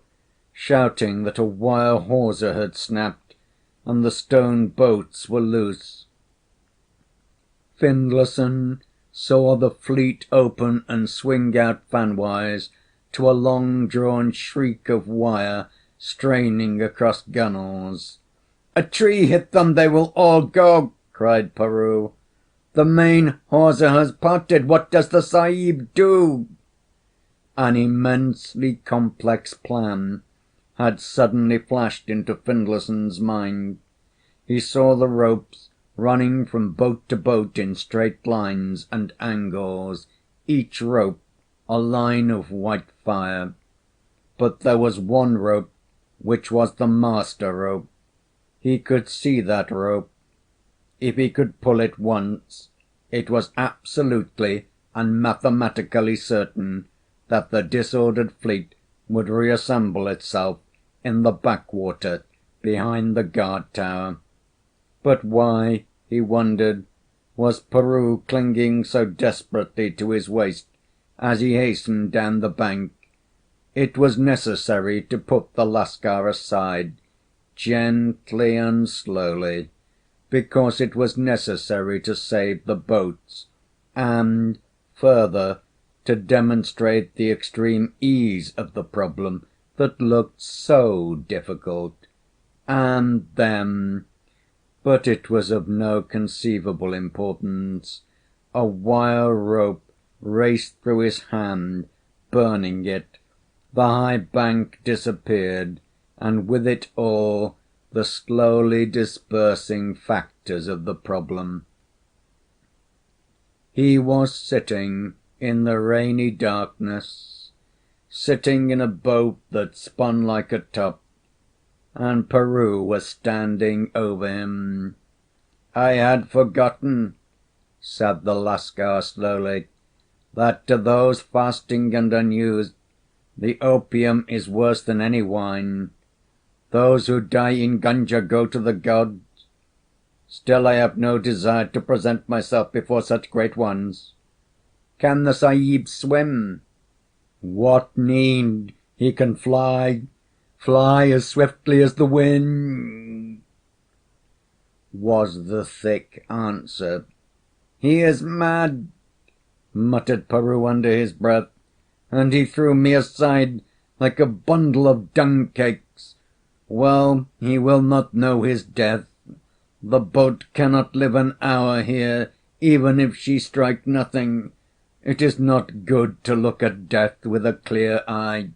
shouting that a wire hawser had snapped, and the stone boats were loose. Findlayson saw the fleet open and swing out fanwise to a long-drawn shriek of wire straining across gunwales. "A tree hit them! They will all go!" cried Peroo. "The main hawser has parted! What does the Sahib do?" An immensely complex plan had suddenly flashed into Findlayson's mind. He saw the ropes running from boat to boat in straight lines and angles, each rope a line of white fire. But there was one rope which was the master rope. He could see that rope. If he could pull it once, it was absolutely and mathematically certain that the disordered fleet would reassemble itself in the backwater behind the guard tower. But why, he wondered, was Peroo clinging so desperately to his waist as he hastened down the bank? It was necessary to put the Lascar aside, gently and slowly, because it was necessary to save the boats, and, further, to demonstrate the extreme ease of the problem that looked so difficult. And then, but it was of no conceivable importance, a wire rope raced through his hand, burning it. The high bank disappeared, and with it all the slowly dispersing factors of the problem. He was sitting in the rainy darkness, sitting in a boat that spun like a top, and Peroo was standing over him. "I had forgotten," said the Lascar slowly, "that to those fasting and unused, the opium is worse than any wine. Those who die in Gunga go to the gods. Still I have no desire to present myself before such great ones. Can the Sahib swim?" "What need? He can fly as swiftly as the wind," was the thick answer. "He is mad," muttered Peroo under his breath, "and he threw me aside like a bundle of dung cakes. Well, he will not know his death. The boat cannot live an hour here, even if she strike nothing. It is not good to look at death with a clear eye."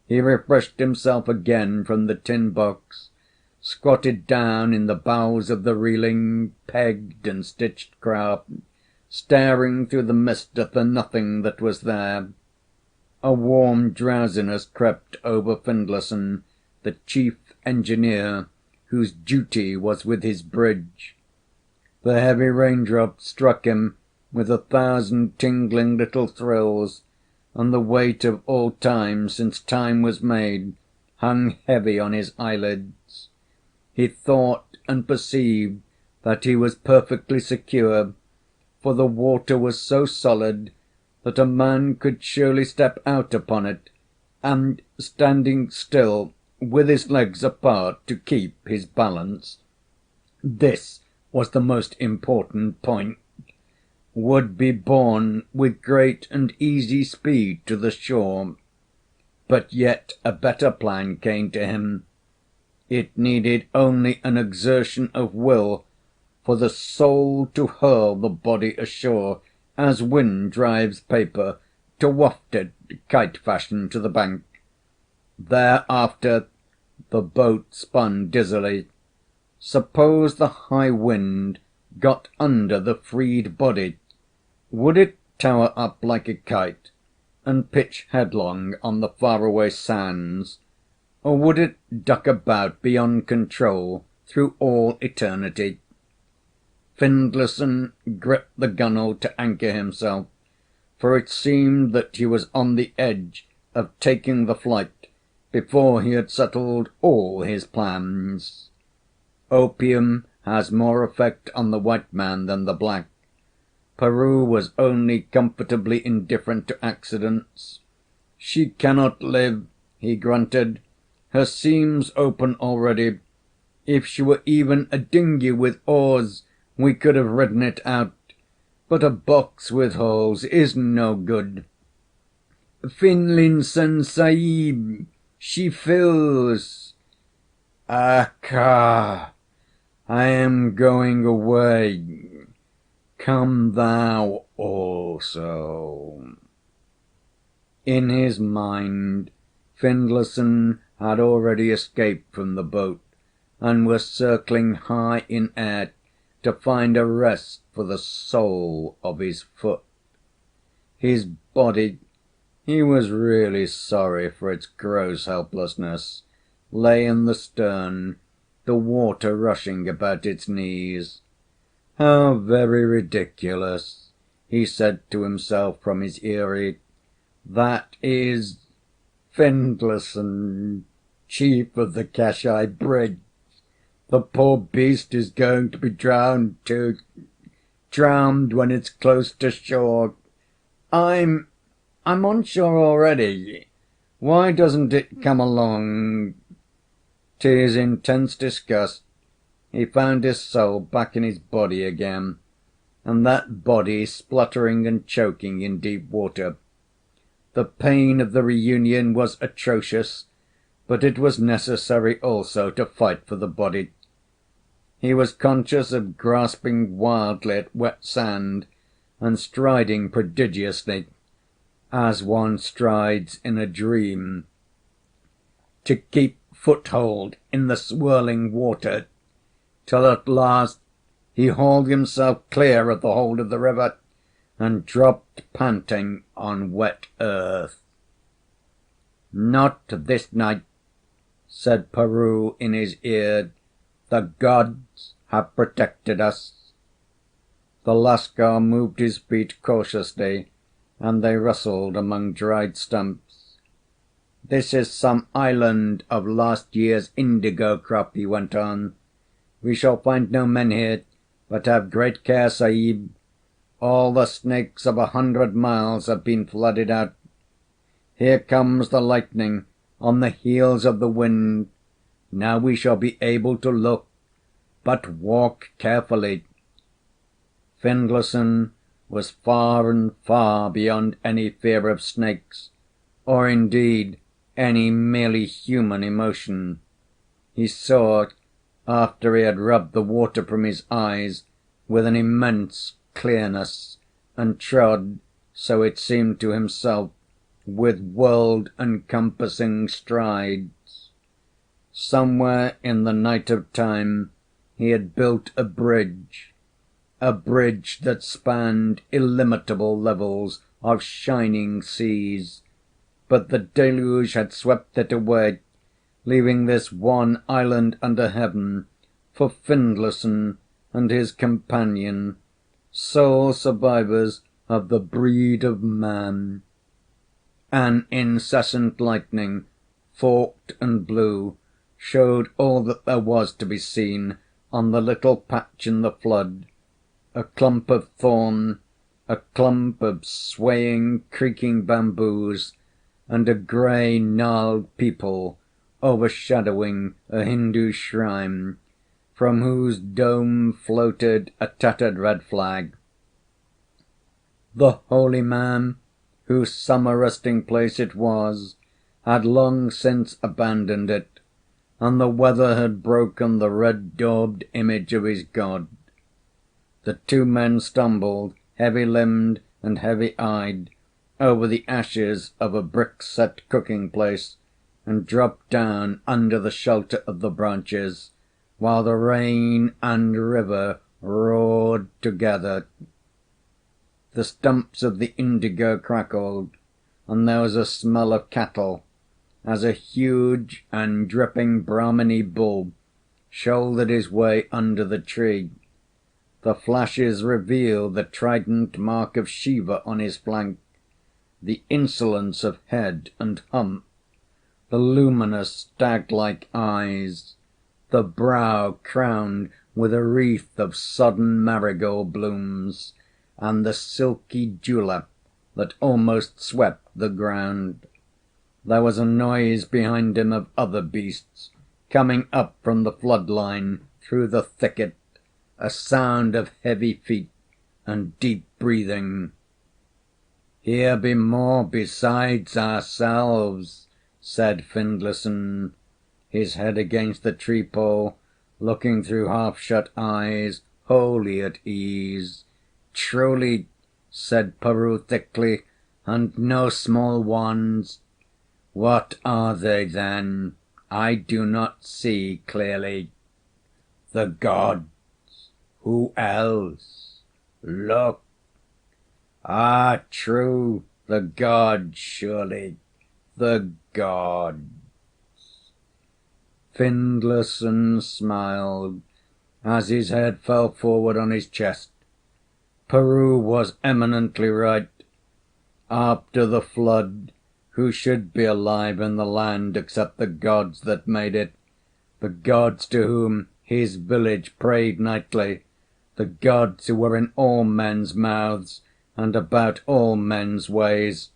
He refreshed himself again from the tin box, squatted down in the bows of the reeling, pegged and stitched craft, staring through the mist at the nothing that was there. A warm drowsiness crept over Findlayson, the chief engineer, whose duty was with his bridge. The heavy raindrops struck him with 1,000 tingling little thrills, and the weight of all time since time was made hung heavy on his eyelids. He thought and perceived that he was perfectly secure, for the water was so solid that a man could surely step out upon it, and, standing still, with his legs apart to keep his balance. This was the most important point. would be borne with great and easy speed to the shore. But yet a better plan came to him. It needed only an exertion of will for the soul to hurl the body ashore, as wind drives paper, to waft it kite fashion to the bank. Thereafter the boat spun dizzily. Suppose the high wind got under the freed body, would it tower up like a kite and pitch headlong on the faraway sands, or would it duck about beyond control through all eternity? Findlayson gripped the gunwale to anchor himself, for it seemed that he was on the edge of taking the flight before he had settled all his plans. Opium has more effect on the white man than the black. Peru was only comfortably indifferent to accidents. "She cannot live," he grunted. "Her seams open already. If she were even a dinghy with oars, we could have ridden it out. But a box with holes is no good." "Finlinson Sahib, she fills." "Akka, I am going away. Come thou also." In his mind, Findlayson had already escaped from the boat, and was circling high in air to find a rest for the sole of his foot. His body, he was really sorry for its gross helplessness, lay in the stern, the water rushing about its knees. "How very ridiculous," he said to himself from his eyrie. "That is Findlayson, chief of the Kashai Bridge. The poor beast is going to be drowned too. Drowned when it's close to shore. I'm on shore already. Why doesn't it come along?" To his intense disgust, he found his soul back in his body again, and that body spluttering and choking in deep water. The pain of the reunion was atrocious, but it was necessary also to fight for the body. He was conscious of grasping wildly at wet sand and striding prodigiously, as one strides in a dream, to keep foothold in the swirling water, till at last he hauled himself clear of the hold of the river and dropped panting on wet earth. "Not this night," said Peru in his ear. "The gods have protected us." The Lascar moved his feet cautiously, and they rustled among dried stumps. "This is some island of last year's indigo crop," he went on. "We shall find no men here, but have great care, Sahib. All the snakes of 100 miles have been flooded out. Here comes the lightning on the heels of the wind. Now we shall be able to look, but walk carefully." Findlayson was far and far beyond any fear of snakes, or indeed any merely human emotion. He saw, after he had rubbed the water from his eyes, with an immense clearness, and trod, so it seemed to himself, with world-encompassing strides. Somewhere in the night of time he had built a bridge that spanned illimitable levels of shining seas, but the deluge had swept it away, leaving this one island under heaven for Findlayson and his companion, sole survivors of the breed of man. An incessant lightning, forked and blue, showed all that there was to be seen on the little patch in the flood: a clump of thorn, a clump of swaying, creaking bamboos, and a grey, gnarled peepul overshadowing a Hindu shrine, from whose dome floated a tattered red flag. The holy man, whose summer resting place it was, had long since abandoned it, and the weather had broken the red-daubed image of his god. The two men stumbled, heavy-limbed and heavy-eyed, over the ashes of a brick-set cooking-place, and dropped down under the shelter of the branches, while the rain and river roared together. The stumps of the indigo crackled, and there was a smell of cattle, as a huge and dripping Brahminy bull shouldered his way under the tree. The flashes revealed the trident mark of Shiva on his flank, the insolence of head and hump, the luminous stag-like eyes, the brow crowned with a wreath of sodden marigold blooms, and the silky dewlap that almost swept the ground. There was a noise behind him of other beasts, coming up from the flood line through the thicket, a sound of heavy feet and deep breathing. "Here be more besides ourselves," said Findlayson, his head against the tree-pole, looking through half-shut eyes, wholly at ease. "Truly," said Peroo thickly, "and no small ones." "What are they, then? I do not see clearly." "The gods." "Who else?" "Look." "Ah, true, the gods, surely, the gods." Findlayson smiled as his head fell forward on his chest. Peroo was eminently right. After the flood, who should be alive in the land except the gods that made it, the gods to whom his village prayed nightly, the gods who were in all men's mouths and about all men's ways?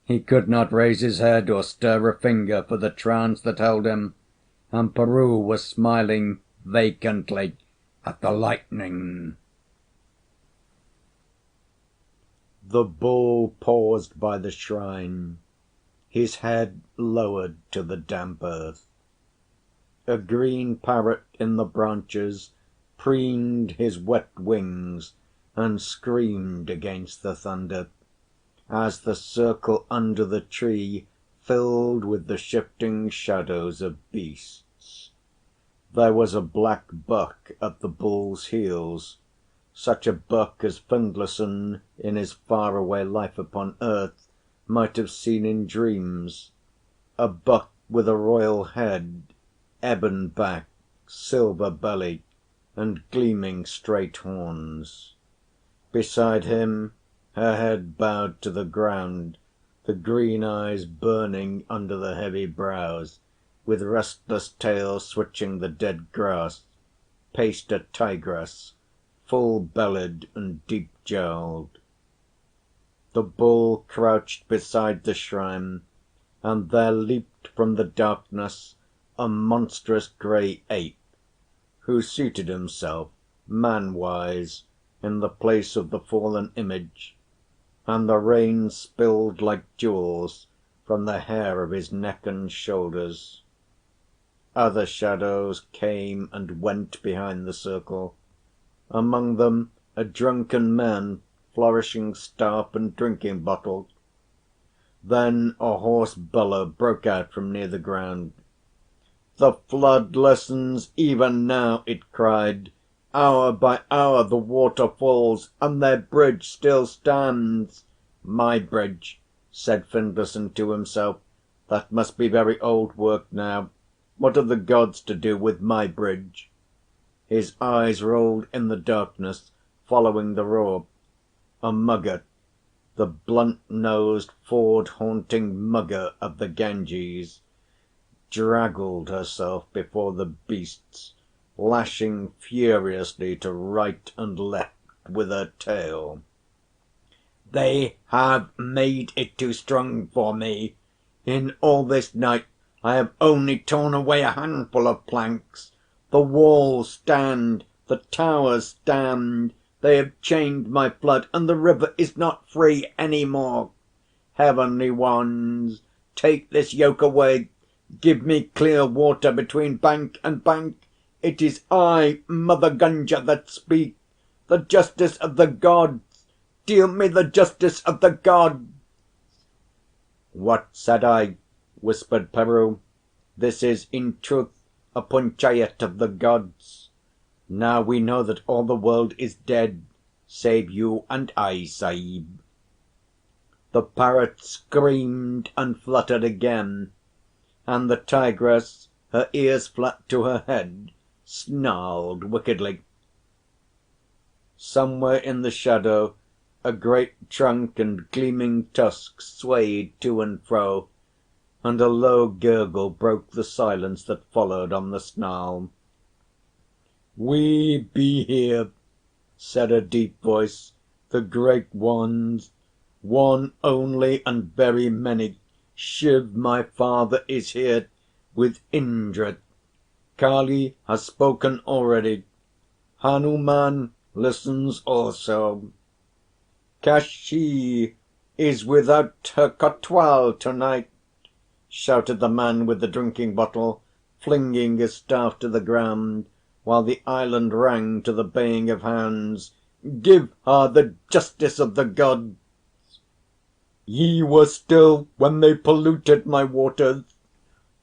He could not raise his head or stir a finger for the trance that held him, and Peroo was smiling vacantly at the lightning. The bull paused by the shrine, his head lowered to the damp earth. A green parrot in the branches preened his wet wings and screamed against the thunder, as the circle under the tree filled with the shifting shadows of beasts. There was a black buck at the bull's heels, such a buck as Findlayson, in his far-away life upon earth, might have seen in dreams, a buck with a royal head, ebon back, silver belly, and gleaming straight horns. Beside him, her head bowed to the ground, the green eyes burning under the heavy brows, with restless tail switching the dead grass, paced a tigress, full-bellied and deep-jowled. The bull crouched beside the shrine, and there leaped from the darkness a monstrous grey ape, who seated himself, man-wise, in the place of the fallen image, and the rain spilled like jewels from the hair of his neck and shoulders. Other shadows came and went behind the circle, among them a drunken man flourishing staff and drinking bottle. Then a hoarse bellow broke out from near the ground. "The flood lessens even now," it cried. "Hour by hour the water falls, and their bridge still stands." "My bridge," said Findlayson to himself. "That must be very old work now. What have the gods to do with my bridge?" His eyes rolled in the darkness, following the roar. A mugger, the blunt-nosed, ford-haunting mugger of the Ganges, draggled herself before the beasts, lashing furiously to right and left with her tail. "They have made it too strong for me. In all this night I have only torn away a handful of planks. The walls stand, the towers stand, They have chained my flood, and the river is not free any more. Heavenly Ones, take this yoke away. Give me clear water between bank and bank. It is I, Mother Gunga, that speak. The justice of the gods. Deal me the justice of the gods. What said I? Whispered Peroo. This is in truth a punchayet of the gods. Now we know that all the world is dead, save you and I, Sahib. The parrot screamed and fluttered again, and the tigress, her ears flat to her head, snarled wickedly. Somewhere in the shadow a great trunk and gleaming tusks swayed to and fro, and a low gurgle broke the silence that followed on the snarl. "We be here," said a deep voice, "the great ones, one only and very many. Shiv, my father, is here with Indra. Kali has spoken already. Hanuman listens also. Kashi is without her kotwal tonight," shouted the man with the drinking bottle, flinging his staff to the ground, while the island rang to the baying of hounds. "Give her the justice of the gods." "Ye were still when they polluted my waters,"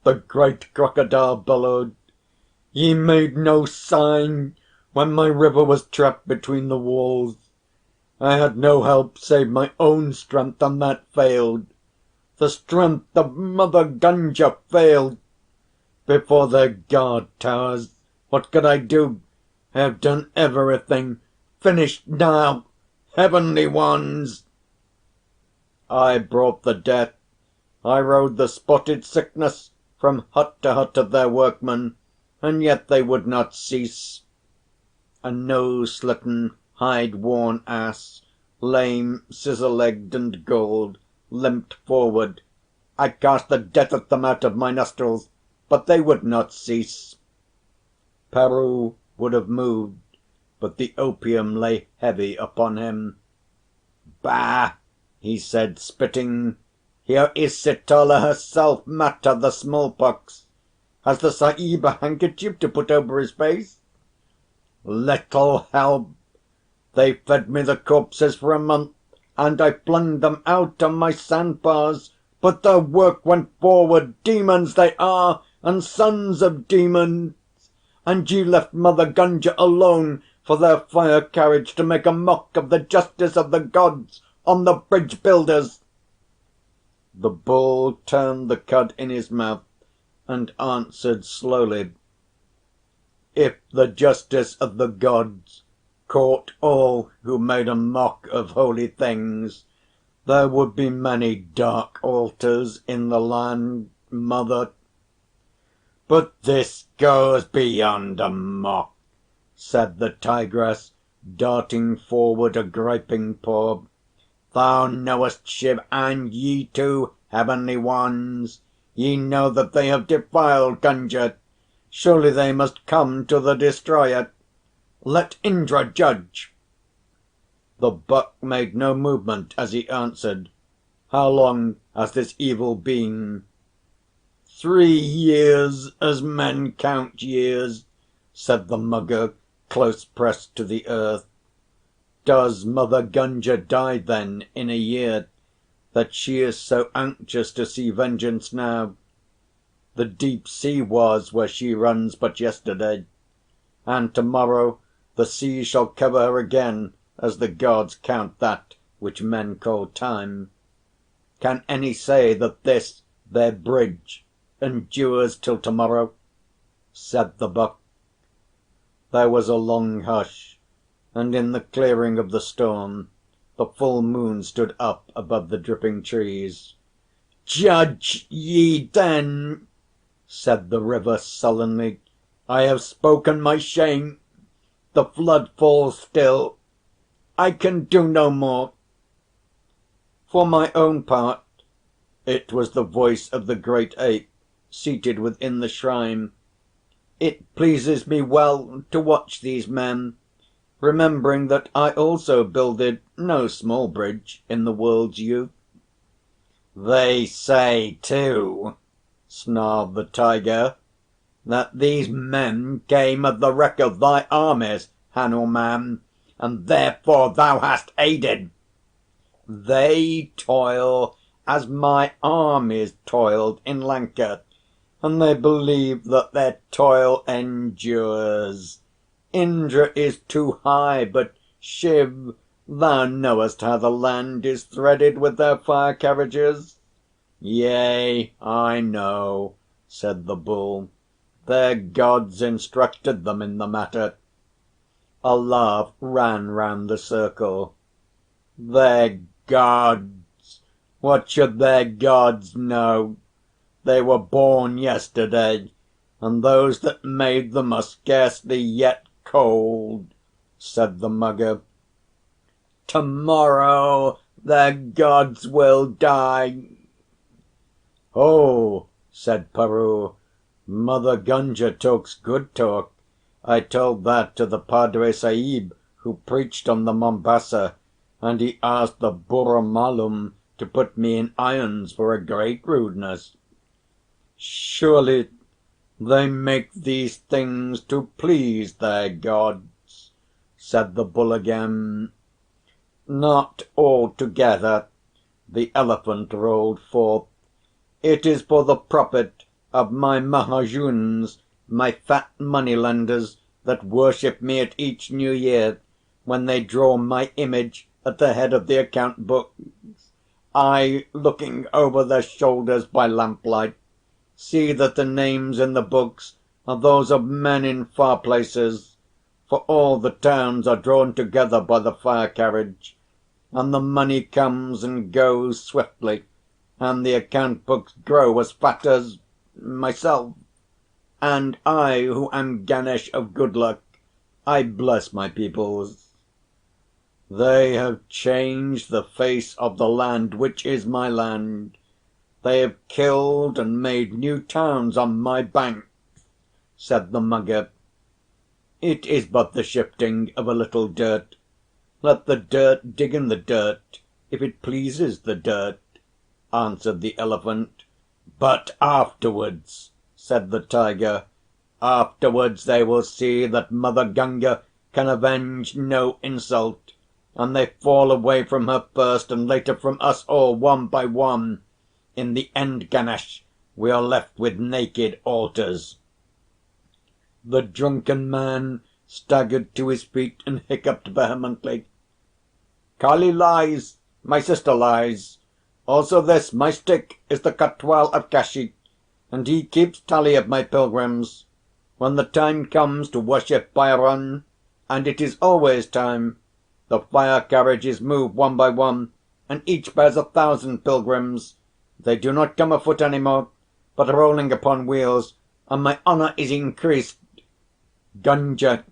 the great crocodile bellowed. "Ye made no sign when my river was trapped between the walls. I had no help save my own strength, and that failed. The strength of Mother Gunga failed. Before their guard towers, what could I do? I have done everything. Finished now, Heavenly Ones! I brought the death. I rode the spotted sickness from hut to hut of their workmen, and yet they would not cease. A nose-slitten, hide-worn ass, lame, scissor-legged, and galled, limped forward. I cast the death at them out of my nostrils, but they would not cease. Peroo would have moved, but the opium lay heavy upon him. "Bah!" he said, spitting. "Here is Sitala herself, Mata, the smallpox. Has the Sahib a handkerchief to put over his face? Little help! They fed me the corpses for a month, and I flung them out on my sandbars, but their work went forward. Demons they are, and sons of demons! And ye left Mother Gunga alone for their fire carriage to make a mock of the justice of the gods on the bridge builders." The bull turned the cud in his mouth and answered slowly, "If the justice of the gods caught all who made a mock of holy things, there would be many dark altars in the land, Mother. But this goes beyond a mock," said the tigress, darting forward a griping paw. "Thou knowest, Shiv, and ye too, Heavenly Ones. Ye know that they have defiled Gunga. Surely they must come to the destroyer. Let Indra judge." The buck made no movement as he answered, "How long has this evil been?" 3 years, as men count years," said the mugger, close pressed to the earth. "Does Mother Gunga die, then, in a year, that she is so anxious to see vengeance now? The deep sea was where she runs but yesterday, and to-morrow the sea shall cover her again, as the gods count that which men call time. Can any say that this, their bridge, endures till to-morrow?" said the buck. There was a long hush, and in the clearing of the storm the full moon stood up above the dripping trees. "Judge ye, then," said the river sullenly. "I have spoken my shame. The flood falls still. I can do no more." "For my own part," it was the voice of the great ape, seated within the shrine, "it pleases me well to watch these men. remembering that I also builded no small bridge in the world's youth. They say, too, snarled the tiger, that these men came of the wreck of thy armies, Hanuman, and therefore thou hast aided. They toil as my armies toiled in Lanka, and they believe that their toil endures. Indra is too high, but Shiv, thou knowest how the land is threaded with their fire carriages. Yea, I know, said the bull. Their gods instructed them in the matter. A laugh ran round the circle. Their gods! What should their gods know? They were born yesterday, and those that made them are scarcely yet cold, said the mugger. Tomorrow their gods will die. Oh, said Peroo, Mother Gunga talks good talk. I told that to the Padre Sahib who preached on the Mombasa, and he asked the Burra Malum to put me in irons for a great rudeness. Surely they make these things to please their gods, said the bull again. Not altogether, the elephant rolled forth. It is for the profit of my Mahajuns, my fat money-lenders, that worship me at each New Year, when they draw my image at the head of the account books. I, looking over their shoulders by lamplight, see that the names in the books are those of men in far places, for all the towns are drawn together by the fire carriage, and the money comes and goes swiftly, and the account books grow as fat as myself. And I, who am Ganesh of good luck, I bless my peoples. They have changed the face of the land which is my land. They have killed and made new towns on my banks, said the mugger. It is but the shifting of a little dirt. Let the dirt dig in the dirt, if it pleases the dirt, answered the elephant. But afterwards, said the tiger, afterwards they will see that Mother Gunga can avenge no insult, and they fall away from her first, and later from us all, one by one. In the end, Ganesh, we are left with naked altars. The drunken man staggered to his feet and hiccuped vehemently. Kali lies, my sister lies. Also this, my stick, is the Kotwal of Kashi, and he keeps tally of my pilgrims. When the time comes to worship Bhairon, and it is always time, the fire carriages move one by one, and each bears 1,000 pilgrims. They do not come afoot any more, but rolling upon wheels, and my honour is increased. Gunga,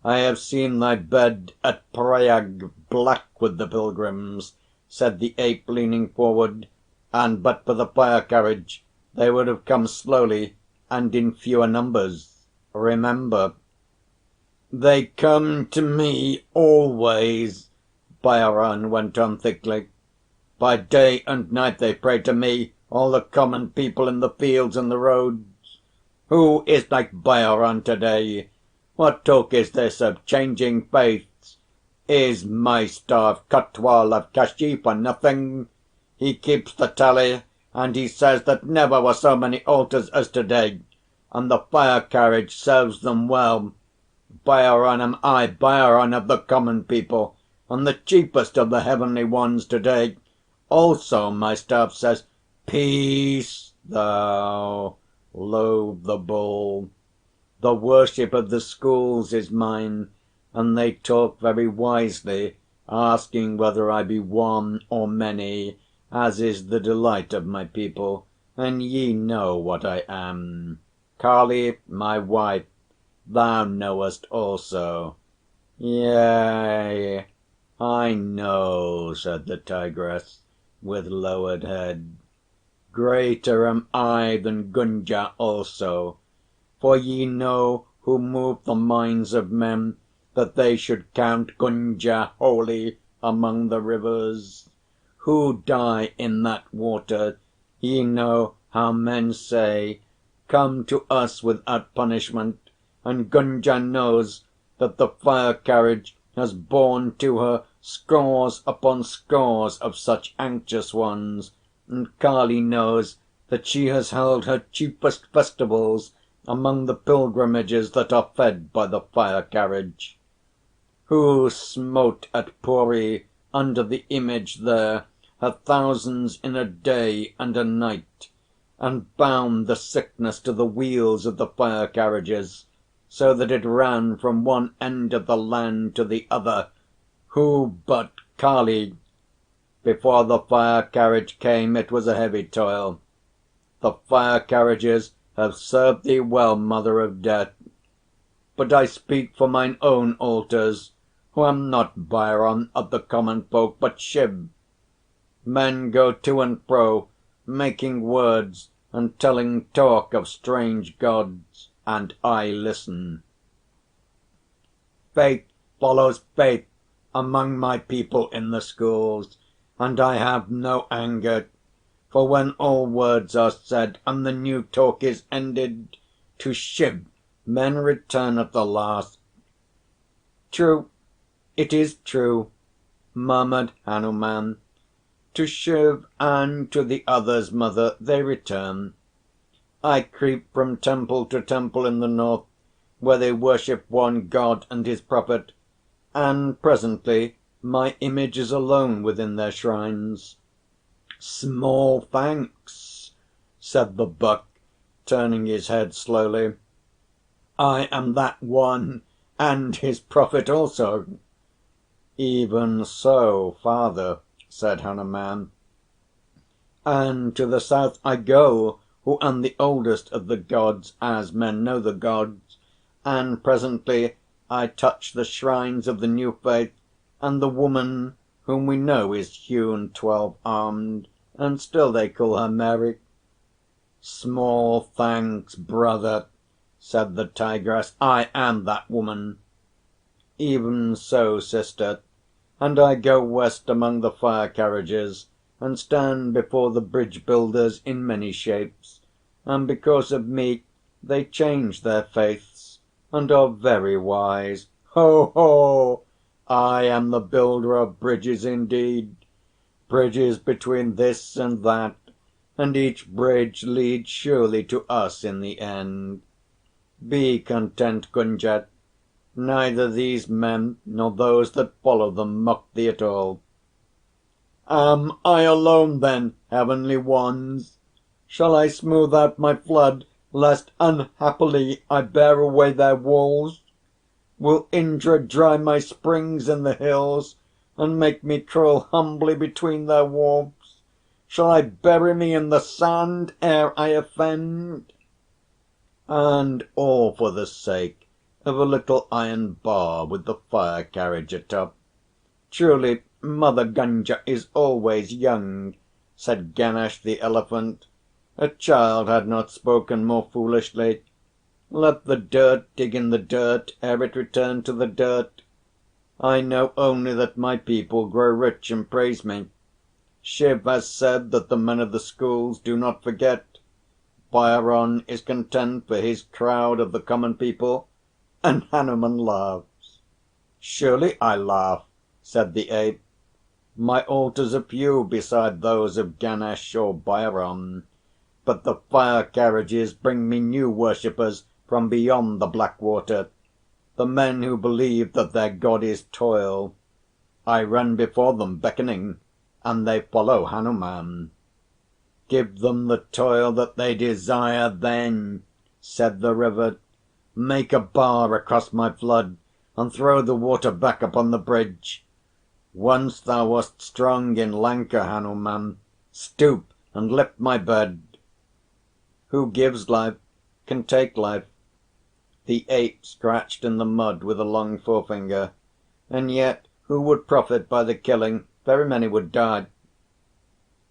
I have seen thy bed at Prayag black with the pilgrims, said the ape, leaning forward, and but for the fire carriage they would have come slowly and in fewer numbers. Remember. They come to me always, Bhairon went on thickly. By day and night they pray to me, all the common people in the fields and the roads. Who is like Bhairon today? What talk is this of changing faiths? Is my staff Kotwal of Kashi for nothing? He keeps the tally, and he says that never were so many altars as today, and the fire carriage serves them well. Bhairon am I, Bhairon of the common people, and the chiefest of the heavenly ones today. Also my staff says, Peace, thou, lowed the bull. The worship of the schools is mine, and they talk very wisely, asking whether I be one or many, as is the delight of my people, and ye know what I am. Kali, my wife, thou knowest also. Yea, I know, said the tigress, with lowered head. Greater am I than Gunga also, for ye know who move the minds of men, that they should count Gunga holy among the rivers? Who die in that water, ye know how men say, come to us without punishment, and Gunga knows that the fire carriage has borne to her scores upon scores of such anxious ones, and Kali knows that she has held her chiefest festivals among the pilgrimages that are fed by the fire carriage. Who smote at Puri under the image there her thousands in a day and a night, and bound the sickness to the wheels of the fire carriages, so that it ran from one end of the land to the other? Who but Kali? Before the fire carriage came it was a heavy toil. The fire carriages have served thee well, Mother of Death. But I speak for mine own altars, who am not Bhairon of the common folk, but Shiv. Men go to and fro, making words and telling talk of strange gods, and I listen. Faith follows faith among my people in the schools, and I have no anger, for when all words are said and the new talk is ended, to Shiv men return at the last. True, it is true, murmured Hanuman. To Shiv and to the others, Mother, they return. I creep from temple to temple in the north, where they worship one God and his prophet, and presently my image is alone within their shrines. Small thanks, said the Buck, turning his head slowly. I am that one, and his prophet also. Even so, Father, said Hanuman. And to the south I go, who am the oldest of the gods, as men know the gods, and presently I touch the shrines of the new faith, and the woman whom we know is hewn 12-armed, and still they call her Mary. Small thanks, brother, said the Tigress. I am that woman. Even so, sister, and I go west among the fire carriages, and stand before the bridge builders in many shapes, and because of me they change their faiths, and are very wise. Ho, ho! I am the builder of bridges indeed, bridges between this and that, and each bridge leads surely to us in the end. Be content, Gunga. Neither these men nor those that follow them mock thee at all. Am I alone, then, heavenly ones? Shall I smooth out my flood, lest unhappily I bear away their walls? Will Indra dry my springs in the hills, and make me crawl humbly between their wharves? Shall I bury me in the sand ere I offend? And all for the sake of a little iron bar with the fire carriage atop. Truly, Mother Gunga is always young, said Ganesh the elephant. A child had not spoken more foolishly. Let the dirt dig in the dirt ere it return to the dirt. I know only that my people grow rich and praise me. Shiv has said that the men of the schools do not forget. Bhairon is content for his crowd of the common people, and Hanuman laughs. Surely I laugh, said the ape. My altars are few beside those of Ganesh or Bhairon, but the fire carriages bring me new worshippers from beyond the black water, the men who believe that their God is toil. I run before them beckoning, and they follow Hanuman. Give them the toil that they desire then, said the river. Make a bar across my flood, and throw the water back upon the bridge. Once thou wast strong in Lanka, Hanuman. Stoop and lift my bed. Who gives life can take life. The ape scratched in the mud with a long forefinger. And yet who would profit by the killing? Very many would die.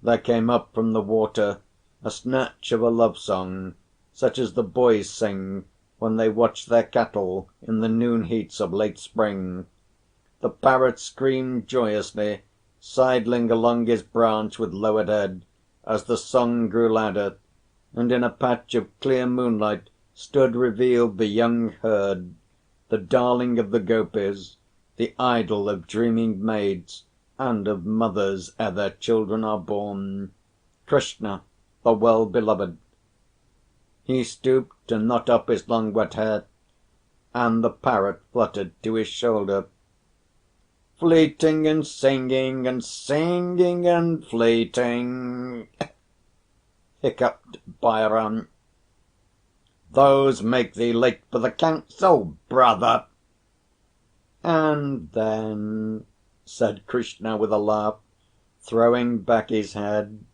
There came up from the water a snatch of a love song, such as the boys sing when they watched their cattle in the noon heats of late spring. The parrot screamed joyously, sidling along his branch with lowered head, as the song grew louder, and in a patch of clear moonlight stood revealed the young herd, the darling of the gopis, the idol of dreaming maids and of mothers ere their children are born, Krishna, the well-beloved. He stooped to knot up his long wet hair, and the parrot fluttered to his shoulder. "Fleeting and singing and singing and fleeting," hiccuped Bhairon. "Those make thee late for the council, brother." "And then," said Krishna with a laugh, throwing back his head,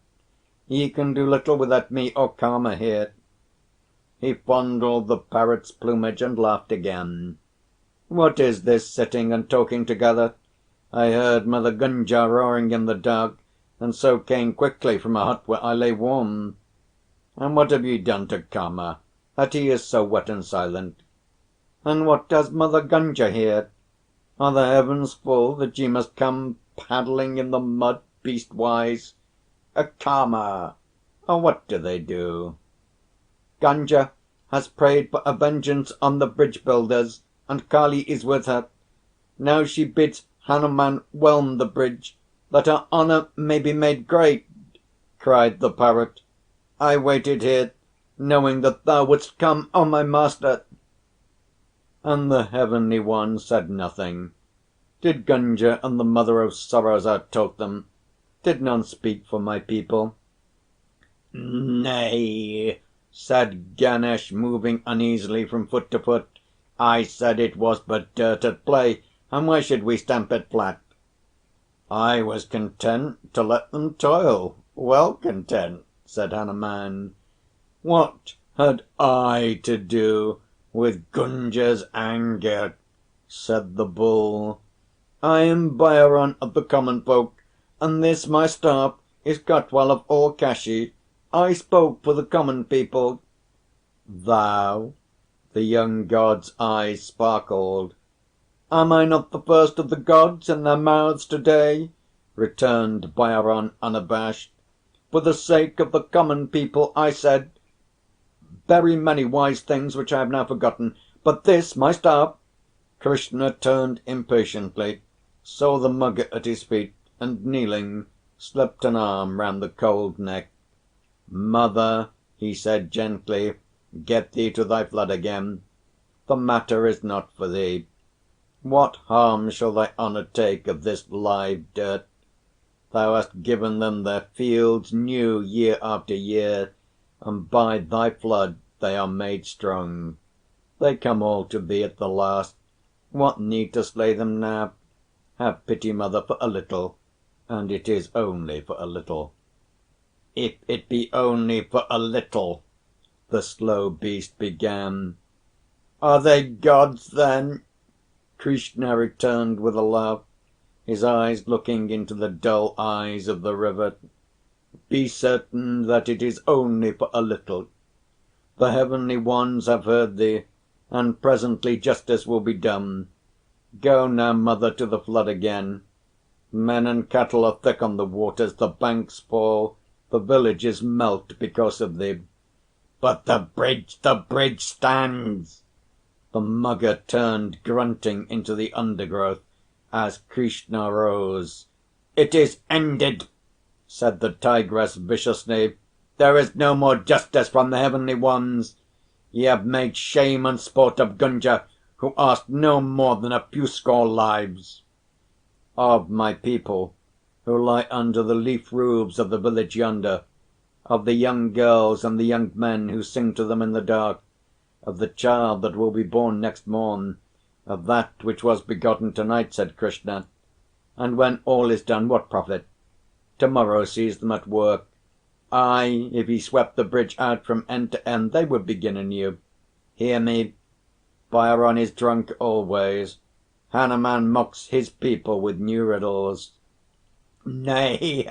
"ye can do little without me or Karma here." He fondled the parrot's plumage and laughed again. "What is this sitting and talking together? I heard Mother Gunga roaring in the dark, and so came quickly from a hut where I lay warm. And what have ye done to Karma, that he is so wet and silent? And what does Mother Gunga here? Are the heavens full that ye must come paddling in the mud, beast-wise? Karma, what do they do?" "Gunga has prayed for a vengeance on the bridge builders, and Kali is with her. Now she bids Hanuman whelm the bridge, that our honour may be made great," cried the parrot. "I waited here, knowing that thou wouldst come, O my master." And the Heavenly One said nothing. Did Gunga and the Mother of Sorrows outtaught them? Did none speak for my people? "Nay," said Ganesh, moving uneasily from foot to foot. "I said it was but dirt at play, and why should we stamp it flat?" "I was content to let them toil, well content," said Hanuman. "What had I to do with Gunga's anger?" said the Bull. "I am Bhairon of the common folk, and this my staff is Kotwal of all Kashi. I spoke for the common people." "Thou?" The young god's eyes sparkled. "Am I not the first of the gods in their mouths to‐day?" returned Bhairon unabashed. "For the sake of the common people I said very many wise things which I have now forgotten. But this, my staff—" Krishna turned impatiently, saw the Mugger at his feet, and kneeling, slipped an arm round the cold neck. "Mother," he said gently, "get thee to thy flood again. The matter is not for thee. What harm shall thy honour take of this live dirt? Thou hast given them their fields new year after year, and by thy flood they are made strong. They come all to thee at the last. What need to slay them now? Have pity, mother, for a little, and it is only for a little." "If it be only for a little," the slow beast began. "Are they gods, then?" Krishna returned with a laugh, his eyes looking into the dull eyes of the river. "Be certain that it is only for a little. The Heavenly Ones have heard thee, and presently justice will be done. Go now, mother, to the flood again. Men and cattle are thick on the waters, the banks fall, the villages melt because of thee." "But the bridge stands!" The Mugger turned grunting into the undergrowth as Krishna rose. "It is ended," said the Tigress viciously. "There is no more justice from the Heavenly Ones. Ye have made shame and sport of Gunga, who asked no more than a few score lives." "Of my people, who lie under the leaf roofs of the village yonder, of the young girls and the young men who sing to them in the dark, of the child that will be born next morn, of that which was begotten to‐night," said Krishna. "And when all is done, what profit? To‐morrow sees them at work. Aye, if he swept the bridge out from end to end, they would begin anew. Hear me! Bhairon is drunk always. Hanuman mocks his people with new riddles." "Nay,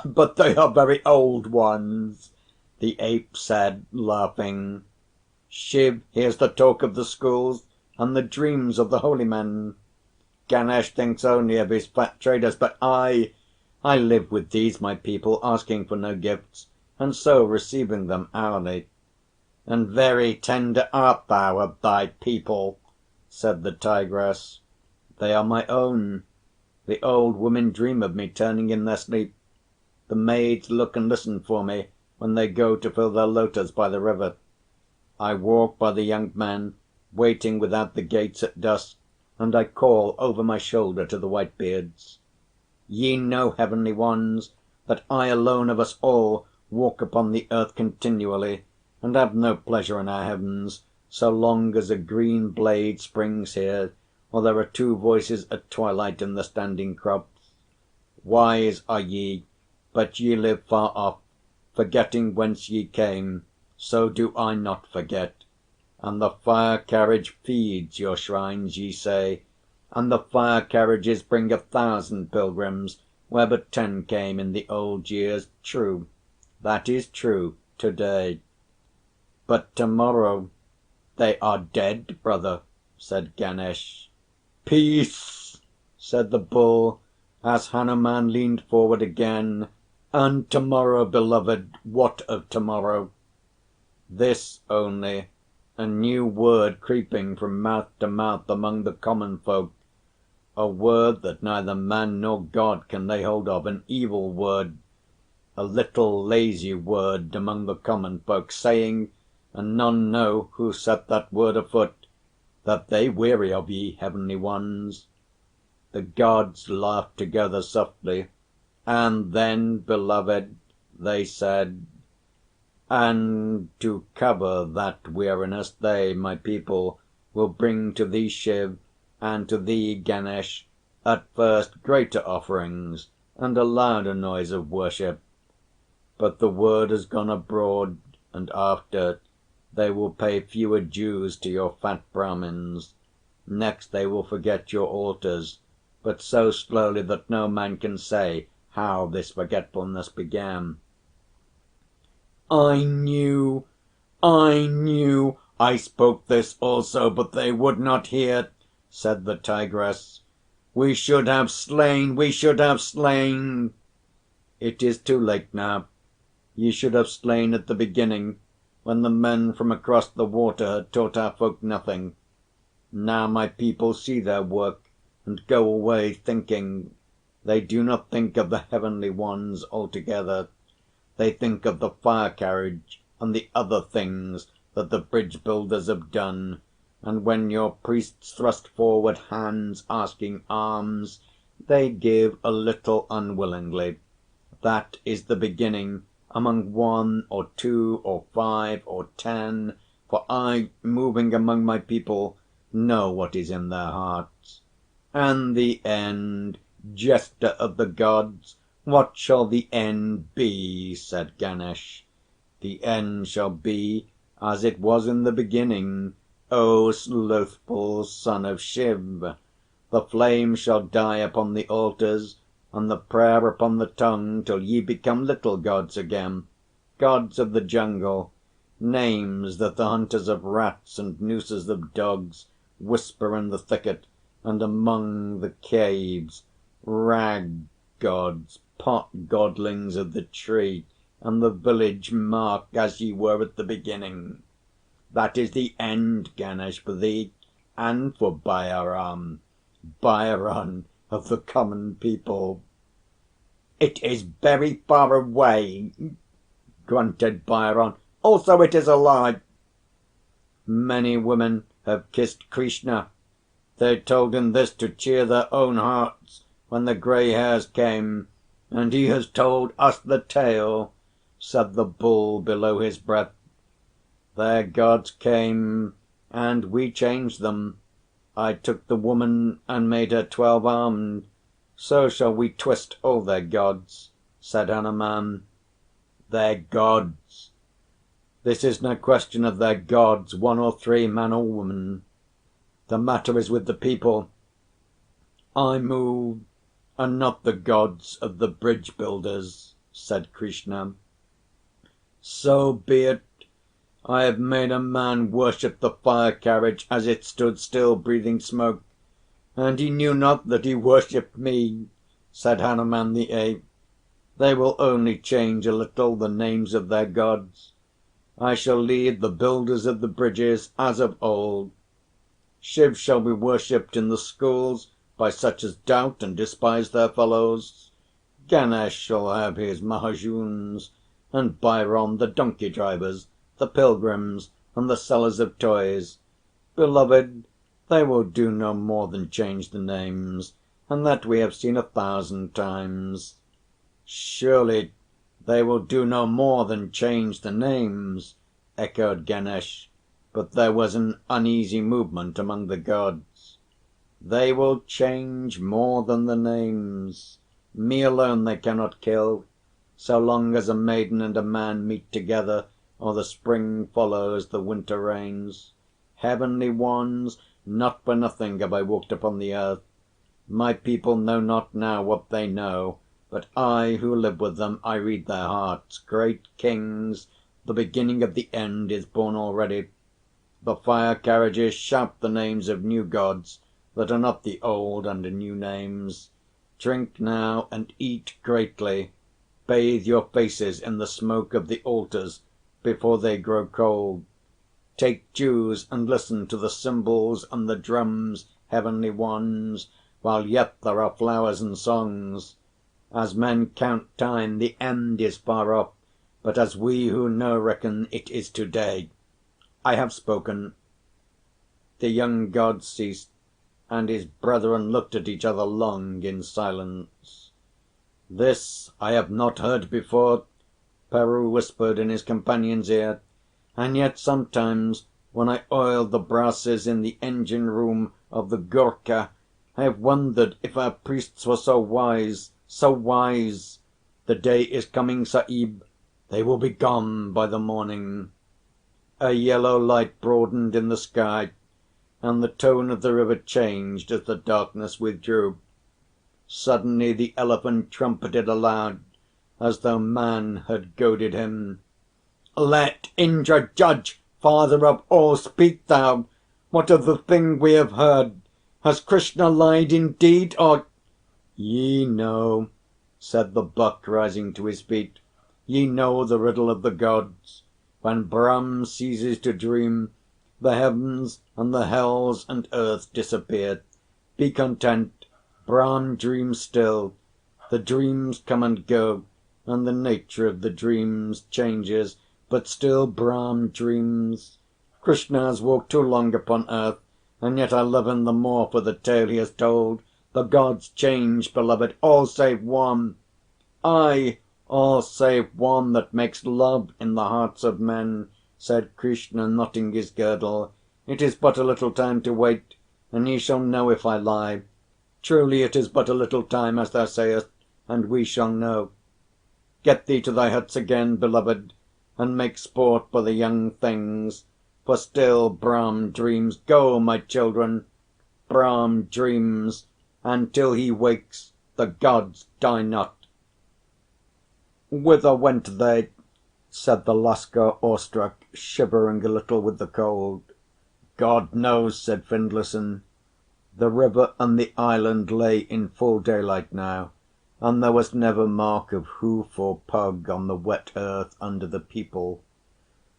but they are very old ones," the Ape said, laughing. Shiv hears the talk of the schools and the dreams of the holy men. Ganesh thinks only of his fat traders, but I live with these my people, asking for no gifts, and so receiving them hourly." "And very tender art thou of thy people," said the tigress. "They are my own. The old women dream of me turning in their sleep. The maids look and listen for me when they go to fill their lotahs by the river. I walk by the young men waiting without the gates at dusk, and I call over my shoulder to the whitebeards. Ye know, heavenly ones, that I alone of us all walk upon the earth continually, and have no pleasure in our heavens so long as a green blade springs here, or there are two voices at twilight in the standing crops. Wise are ye, but ye live far off, forgetting whence ye came, so do I not forget. And the fire carriage feeds your shrines, ye say, and the fire carriages bring 1,000 pilgrims, where but 10 came in the old years. True, that is true to‐day. But to‐morrow they are dead, brother," said Ganesh. "Peace!" said the Bull, as Hanuman leaned forward again. "And to‐morrow, beloved, what of to‐morrow?" This only, a new word creeping from mouth to mouth among the common folk, a word that neither man nor God can lay hold of, an evil word, a little lazy word among the common folk, saying, and none know who set that word afoot, that they weary of ye, heavenly ones. The Gods laughed together softly. "And then, beloved," they said. "And to cover that weariness, they, my people, will bring to thee, Shiv, and to thee, Ganesh, at first greater offerings and a louder noise of worship. But the word has gone abroad, and after they will pay fewer dues to your fat Brahmins. Next they will forget your altars, but so slowly that no man can say how this forgetfulness began." "I knew, I knew! I spoke this also, but they would not hear," said the tigress. "We should have slain, we should have slain!" "It is too late now. Ye should have slain at the beginning, when the men from across the water had taught our folk nothing. Now my people see their work and go away thinking. They do not think of the heavenly ones altogether. They think of the fire carriage and the other things that the bridge builders have done, and when your priests thrust forward hands asking alms, they give a little unwillingly. That is the beginning among 1 or 2 or 5 or 10, for I, moving among my people, know what is in their hearts. And the end, jester of the Gods, what shall the end be?" said Ganesh. "The end shall be as it was in the beginning, O slothful son of Shiv. The flame shall die upon the altars, and the prayer upon the tongue, till ye become little gods again, gods of the jungle, names that the hunters of rats and nooses of dogs whisper in the thicket and among the caves, rag gods, pot godlings of the tree and the village mark, as ye were at the beginning. That is the end, Ganesh, for thee and for Bhairon, Bhairon of the common people." "It is very far away," grunted Bhairon. "Also it is a lie." "Many women have kissed Krishna. They told him this to cheer their own hearts when the grey hairs came, and he has told us the tale," said the Bull below his breath. "Their Gods came, and we changed them. I took the woman and made her 12-armed. So shall we twist all their Gods," said Hanuman. "Their Gods! This is no question of their Gods, 1 or 3, man or woman. The matter is with the people. I move, and not the Gods of the bridge builders," said Krishna. "So be it. I have made a man worship the fire carriage as it stood still breathing smoke, and he knew not that he worshipped me," said Hanuman the Ape. "They will only change a little the names of their gods. I shall lead the builders of the bridges as of old. Shiv shall be worshipped in the schools by such as doubt and despise their fellows. Ganesh shall have his Mahajuns, and Bhairon the donkey drivers, the pilgrims, and the sellers of toys. Beloved, they will do no more than change the names, and that we have seen 1,000 times." "Surely they will do no more than change the names," echoed Ganesh, but there was an uneasy movement among the gods. "They will change more than the names. Me alone they cannot kill, so long as a maiden and a man meet together, or the spring follows the winter rains. Heavenly Ones, not for nothing have I walked upon the earth. My people know not now what they know, but I, who live with them, I read their hearts. Great kings, the beginning of the end is born already. The fire carriages shout the names of new gods that are not the old under new names. Drink now and eat greatly. Bathe your faces in the smoke of the altars before they grow cold. Take dews and listen to the cymbals and the drums, Heavenly Ones, while yet there are flowers and songs. As men count time, the end is far off, but as we who know reckon, it is today. I have spoken." The young god ceased, and his brethren looked at each other long in silence. "This I have not heard before," Peroo whispered in his companion's ear, "and yet sometimes when I oil the brasses in the engine room of the Gurkha I have wondered if our priests were so wise, so wise. The day is coming, Sahib. They will be gone by the morning." A yellow light broadened in the sky, and the tone of the river changed as the darkness withdrew. Suddenly the elephant trumpeted aloud, as though man had goaded him. "Let Indra judge! Father of all, speak thou! What of the thing we have heard? Has Krishna lied indeed, or—" "Ye know," said the buck, rising to his feet. "Ye know the riddle of the gods. When Brahm ceases to dream, the heavens and the hells and earth disappear. Be content. Brahm dreams still. The dreams come and go, and the nature of the dreams changes, but still Brahm dreams. Krishna has walked too long upon earth, and yet I love him the more for the tale he has told. The gods change, beloved, all save one. Aye, all save one that makes love in the hearts of men," said Krishna, knotting his girdle. "It is but a little time to wait, and ye shall know if I lie. Truly it is but a little time, as thou sayest, and we shall know. Get thee to thy huts again, beloved, and make sport for the young things, for still Brahm dreams. Go, my children. Brahm dreams, and till he wakes the gods die not." "Whither went they?" said the Lascar awestruck, shivering a little with the cold. "God knows," said Findlayson. The river and the island lay in full daylight now, and there was never mark of hoof or pug on the wet earth under the people.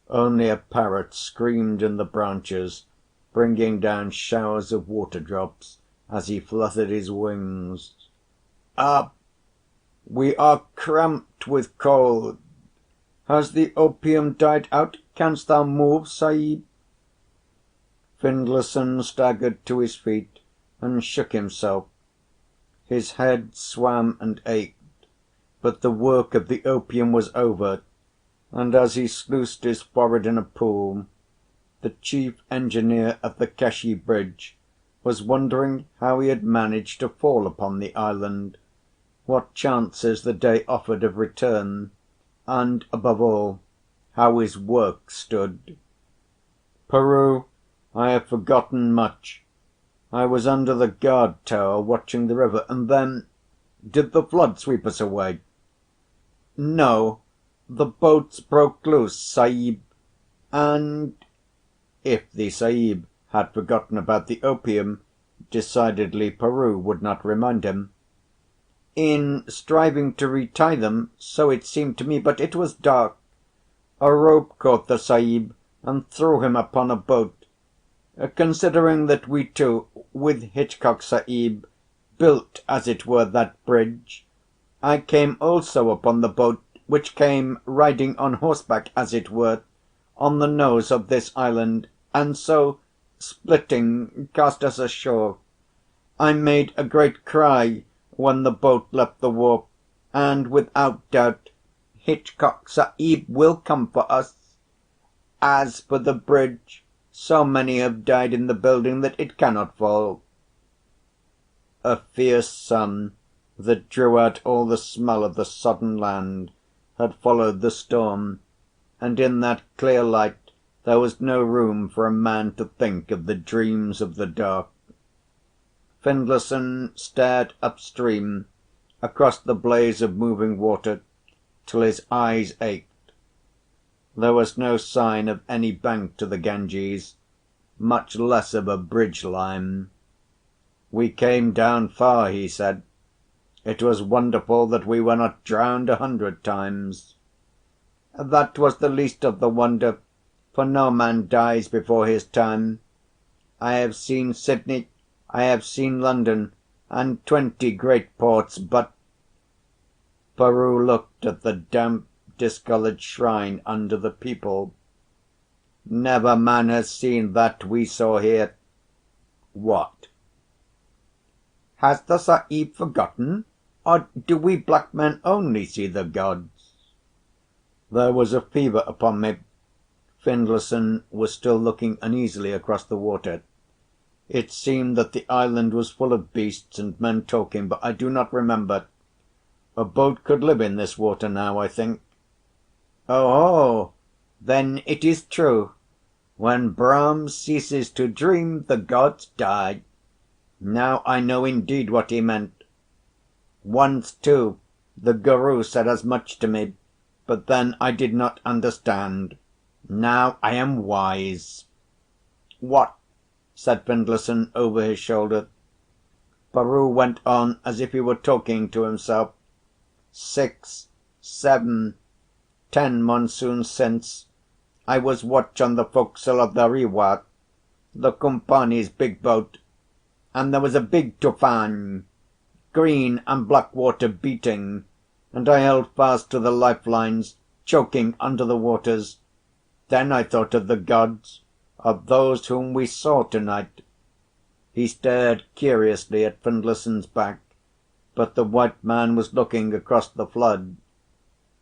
Only a parrot screamed in the branches, bringing down showers of water drops as he fluttered his wings. "Up! We are cramped with cold. Has the opium died out? Canst thou move, Sahib?" Findlayson staggered to his feet and shook himself. His head swam and ached, but the work of the opium was over, and as he sluiced his forehead in a pool, the chief engineer at the Kashi bridge was wondering how he had managed to fall upon the island, what chances the day offered of return, and, above all, how his work stood. "Peroo, I have forgotten much. I was under the guard tower watching the river, and then did the flood sweep us away?" "No, the boats broke loose, Sahib, And if the Sahib had forgotten about the opium, decidedly Peru would not remind him. In striving to retie them, so it seemed to me, but it was dark. A rope caught the Sahib and threw him upon a boat. Considering that we two, with Hitchcock Sahib, built, as it were, that bridge, I came also upon the boat, which came riding on horseback, as it were, on the nose of this island, and so, splitting, cast us ashore. I made a great cry when the boat left the wharf, and without doubt Hitchcock Sahib will come for us. As for the bridge, so many have died in the building that it cannot fall." A fierce sun, that drew out all the smell of the sodden land, had followed the storm, and in that clear light there was no room for a man to think of the dreams of the dark. Findlayson stared upstream, across the blaze of moving water, till his eyes ached. There was no sign of any bank to the Ganges, much less of a bridge line. "We came down far," he said. "It was wonderful that we were not drowned 100 times." "That was the least of the wonder, for no man dies before his time. I have seen Sydney, I have seen London, and 20 great ports, but—" Peru looked at the damp, discoloured shrine under the Peepul. "Never man has seen that we saw here." "What?" "Has the Sahib forgotten, or do we black men only see the gods?" There was a fever upon me. Findlayson was still looking uneasily across the water. It seemed that the island was full of beasts and men talking, but I do not remember. A boat could live in this water now, I think. "Oh, then it is true. When Brahms ceases to dream, the gods die. Now I know indeed what he meant. Once, too, the Guru said as much to me, but then I did not understand. Now I am wise." "What?" said Findlayson over his shoulder. Peru went on as if he were talking to himself. 6, 7, 10 monsoons since, I was watch on the forecastle of the River, the Company's big boat, and there was a big tufan, green and black water beating, and I held fast to the lifelines, choking under the waters. Then I thought of the gods, of those whom we saw tonight." He stared curiously at Findlayson's back, but the white man was looking across the flood.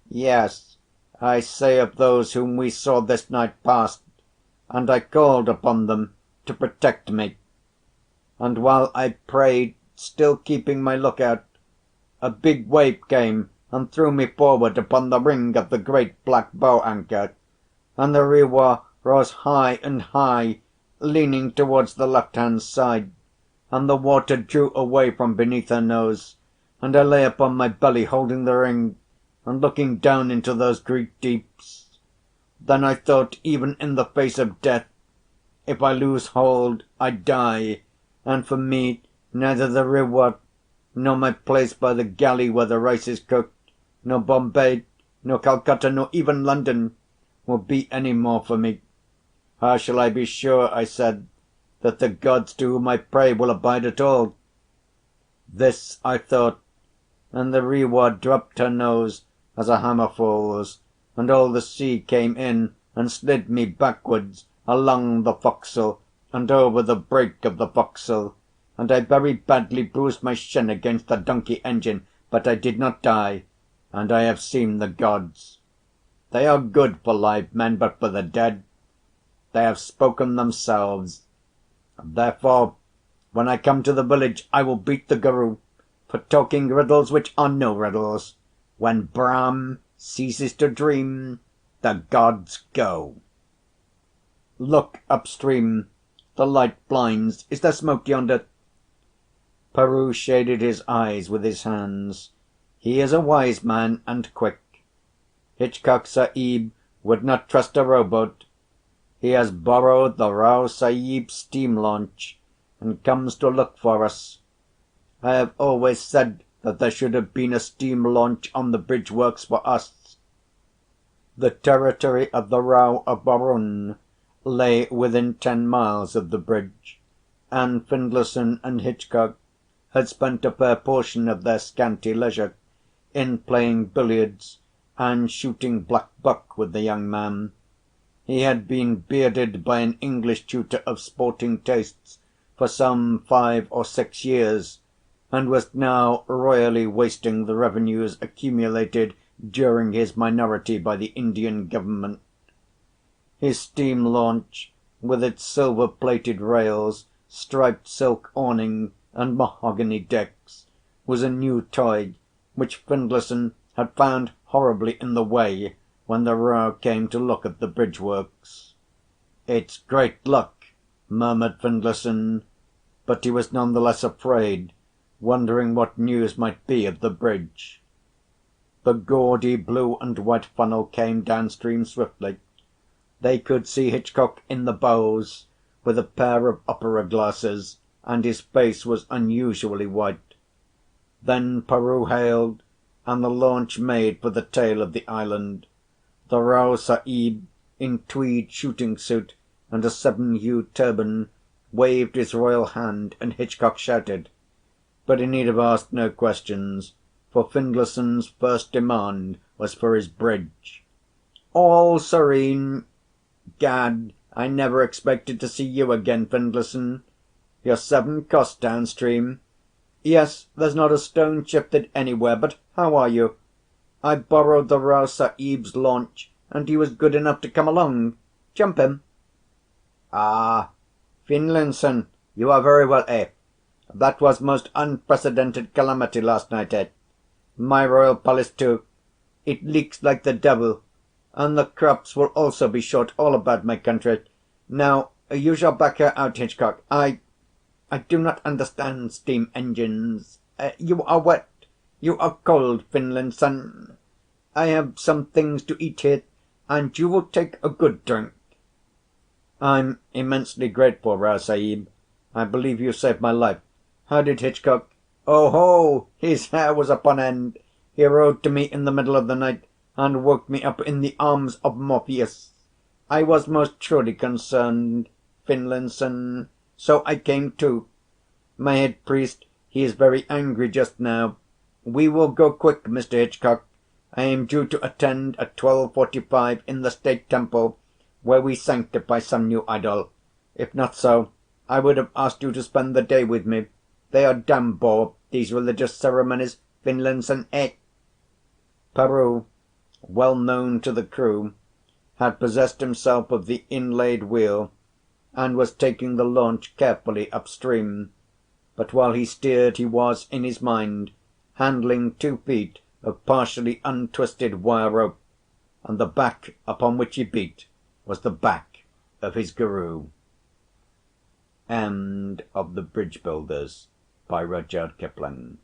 "Yes, I say of those whom we saw this night past, and I called upon them to protect me. And while I prayed, still keeping my lookout, a big wave came and threw me forward upon the ring of the great black bow anchor, and the River rose high and high, leaning towards the left-hand side, and the water drew away from beneath her nose, and I lay upon my belly holding the ring, and looking down into those great deeps. Then I thought, even in the face of death, if I lose hold, I die, and for me neither the River, nor my place by the galley where the rice is cooked, nor Bombay, nor Calcutta, nor even London, will be any more for me. How shall I be sure," I said, "that the gods to whom I pray will abide at all?" This I thought, and the River dropped her nose as a hammer falls, and all the sea came in and slid me backwards along the forecastle and over the break of the forecastle, and I very badly bruised my shin against the donkey engine, but I did not die, and I have seen the gods. They are good for live men, but for the dead, they have spoken themselves. Therefore, when I come to the village, I will beat the Guru for talking riddles which are no riddles. When Brahm ceases to dream, the gods go. Look upstream. The light blinds. Is there smoke yonder?" Peru shaded his eyes with his hands. He is a wise man and quick. Hitchcock Sahib would not trust a rowboat, He has borrowed the Rao Sahib's steam launch and comes to look for us. I have always said that there should have been a steam launch on the bridge works for us." The territory of the Rao of Barun lay within 10 miles of the bridge, and Findlayson and Hitchcock had spent a fair portion of their scanty leisure in playing billiards and shooting black buck with the young man. He had been bearded by an English tutor of sporting tastes for some 5 or 6 years, and was now royally wasting the revenues accumulated during his minority by the Indian government. His steam launch, with its silver-plated rails, striped silk awning, and mahogany decks, was a new toy which Findlayson had found horribly in the way when the Rao came to look at the bridge works. "It's great luck," murmured Findlayson, but he was none the less afraid, wondering what news might be of the bridge. The gaudy blue and white funnel came downstream swiftly. They could see Hitchcock in the bows, with a pair of opera glasses, and his face was unusually white. Then Peroo hailed, and the launch made for the tail of the island. The Rao Sahib, in tweed shooting suit and a 7-hued turban, waved his royal hand, and Hitchcock shouted. But he need have asked no questions, for Findlayson's first demand was for his bridge. "All serene. Gad, I never expected to see you again, Findlayson. You're 7 costs downstream. Yes, there's not a stone shifted anywhere, but how are you? I borrowed the Rao Sahib's launch, and he was good enough to come along. Jump in." "Ah, Finlinson, you are very well, eh? That was most unprecedented calamity last night, eh? My royal palace, too. It leaks like the devil, and the crops will also be short all about my country. Now, you shall back her out, Hitchcock. I do not understand steam engines. You are wet. You are cold, Finlinson. I have some things to eat here, and you will take a good drink." "I'm immensely grateful, Rao Sahib. I believe you saved my life. How did Hitchcock—" "Oh ho! His hair was upon end. He rode to me in the middle of the night, and woke me up in the arms of Morpheus. I was most truly concerned, Finlinson, so I came too. My head priest, he is very angry just now. We will go quick, Mr. Hitchcock. I am due to attend at 12:45 in the State Temple, where we sanctify some new idol. If not so, I would have asked you to spend the day with me. They are damn bore, these religious ceremonies, Finlinson, eh?" Peroo, well known to the crew, had possessed himself of the inlaid wheel, and was taking the launch carefully upstream, but while he steered he was, in his mind, handling 2 feet of partially untwisted wire rope, and the back upon which he beat was the back of his guru. End of The Bridge Builders by Rudyard Kipling.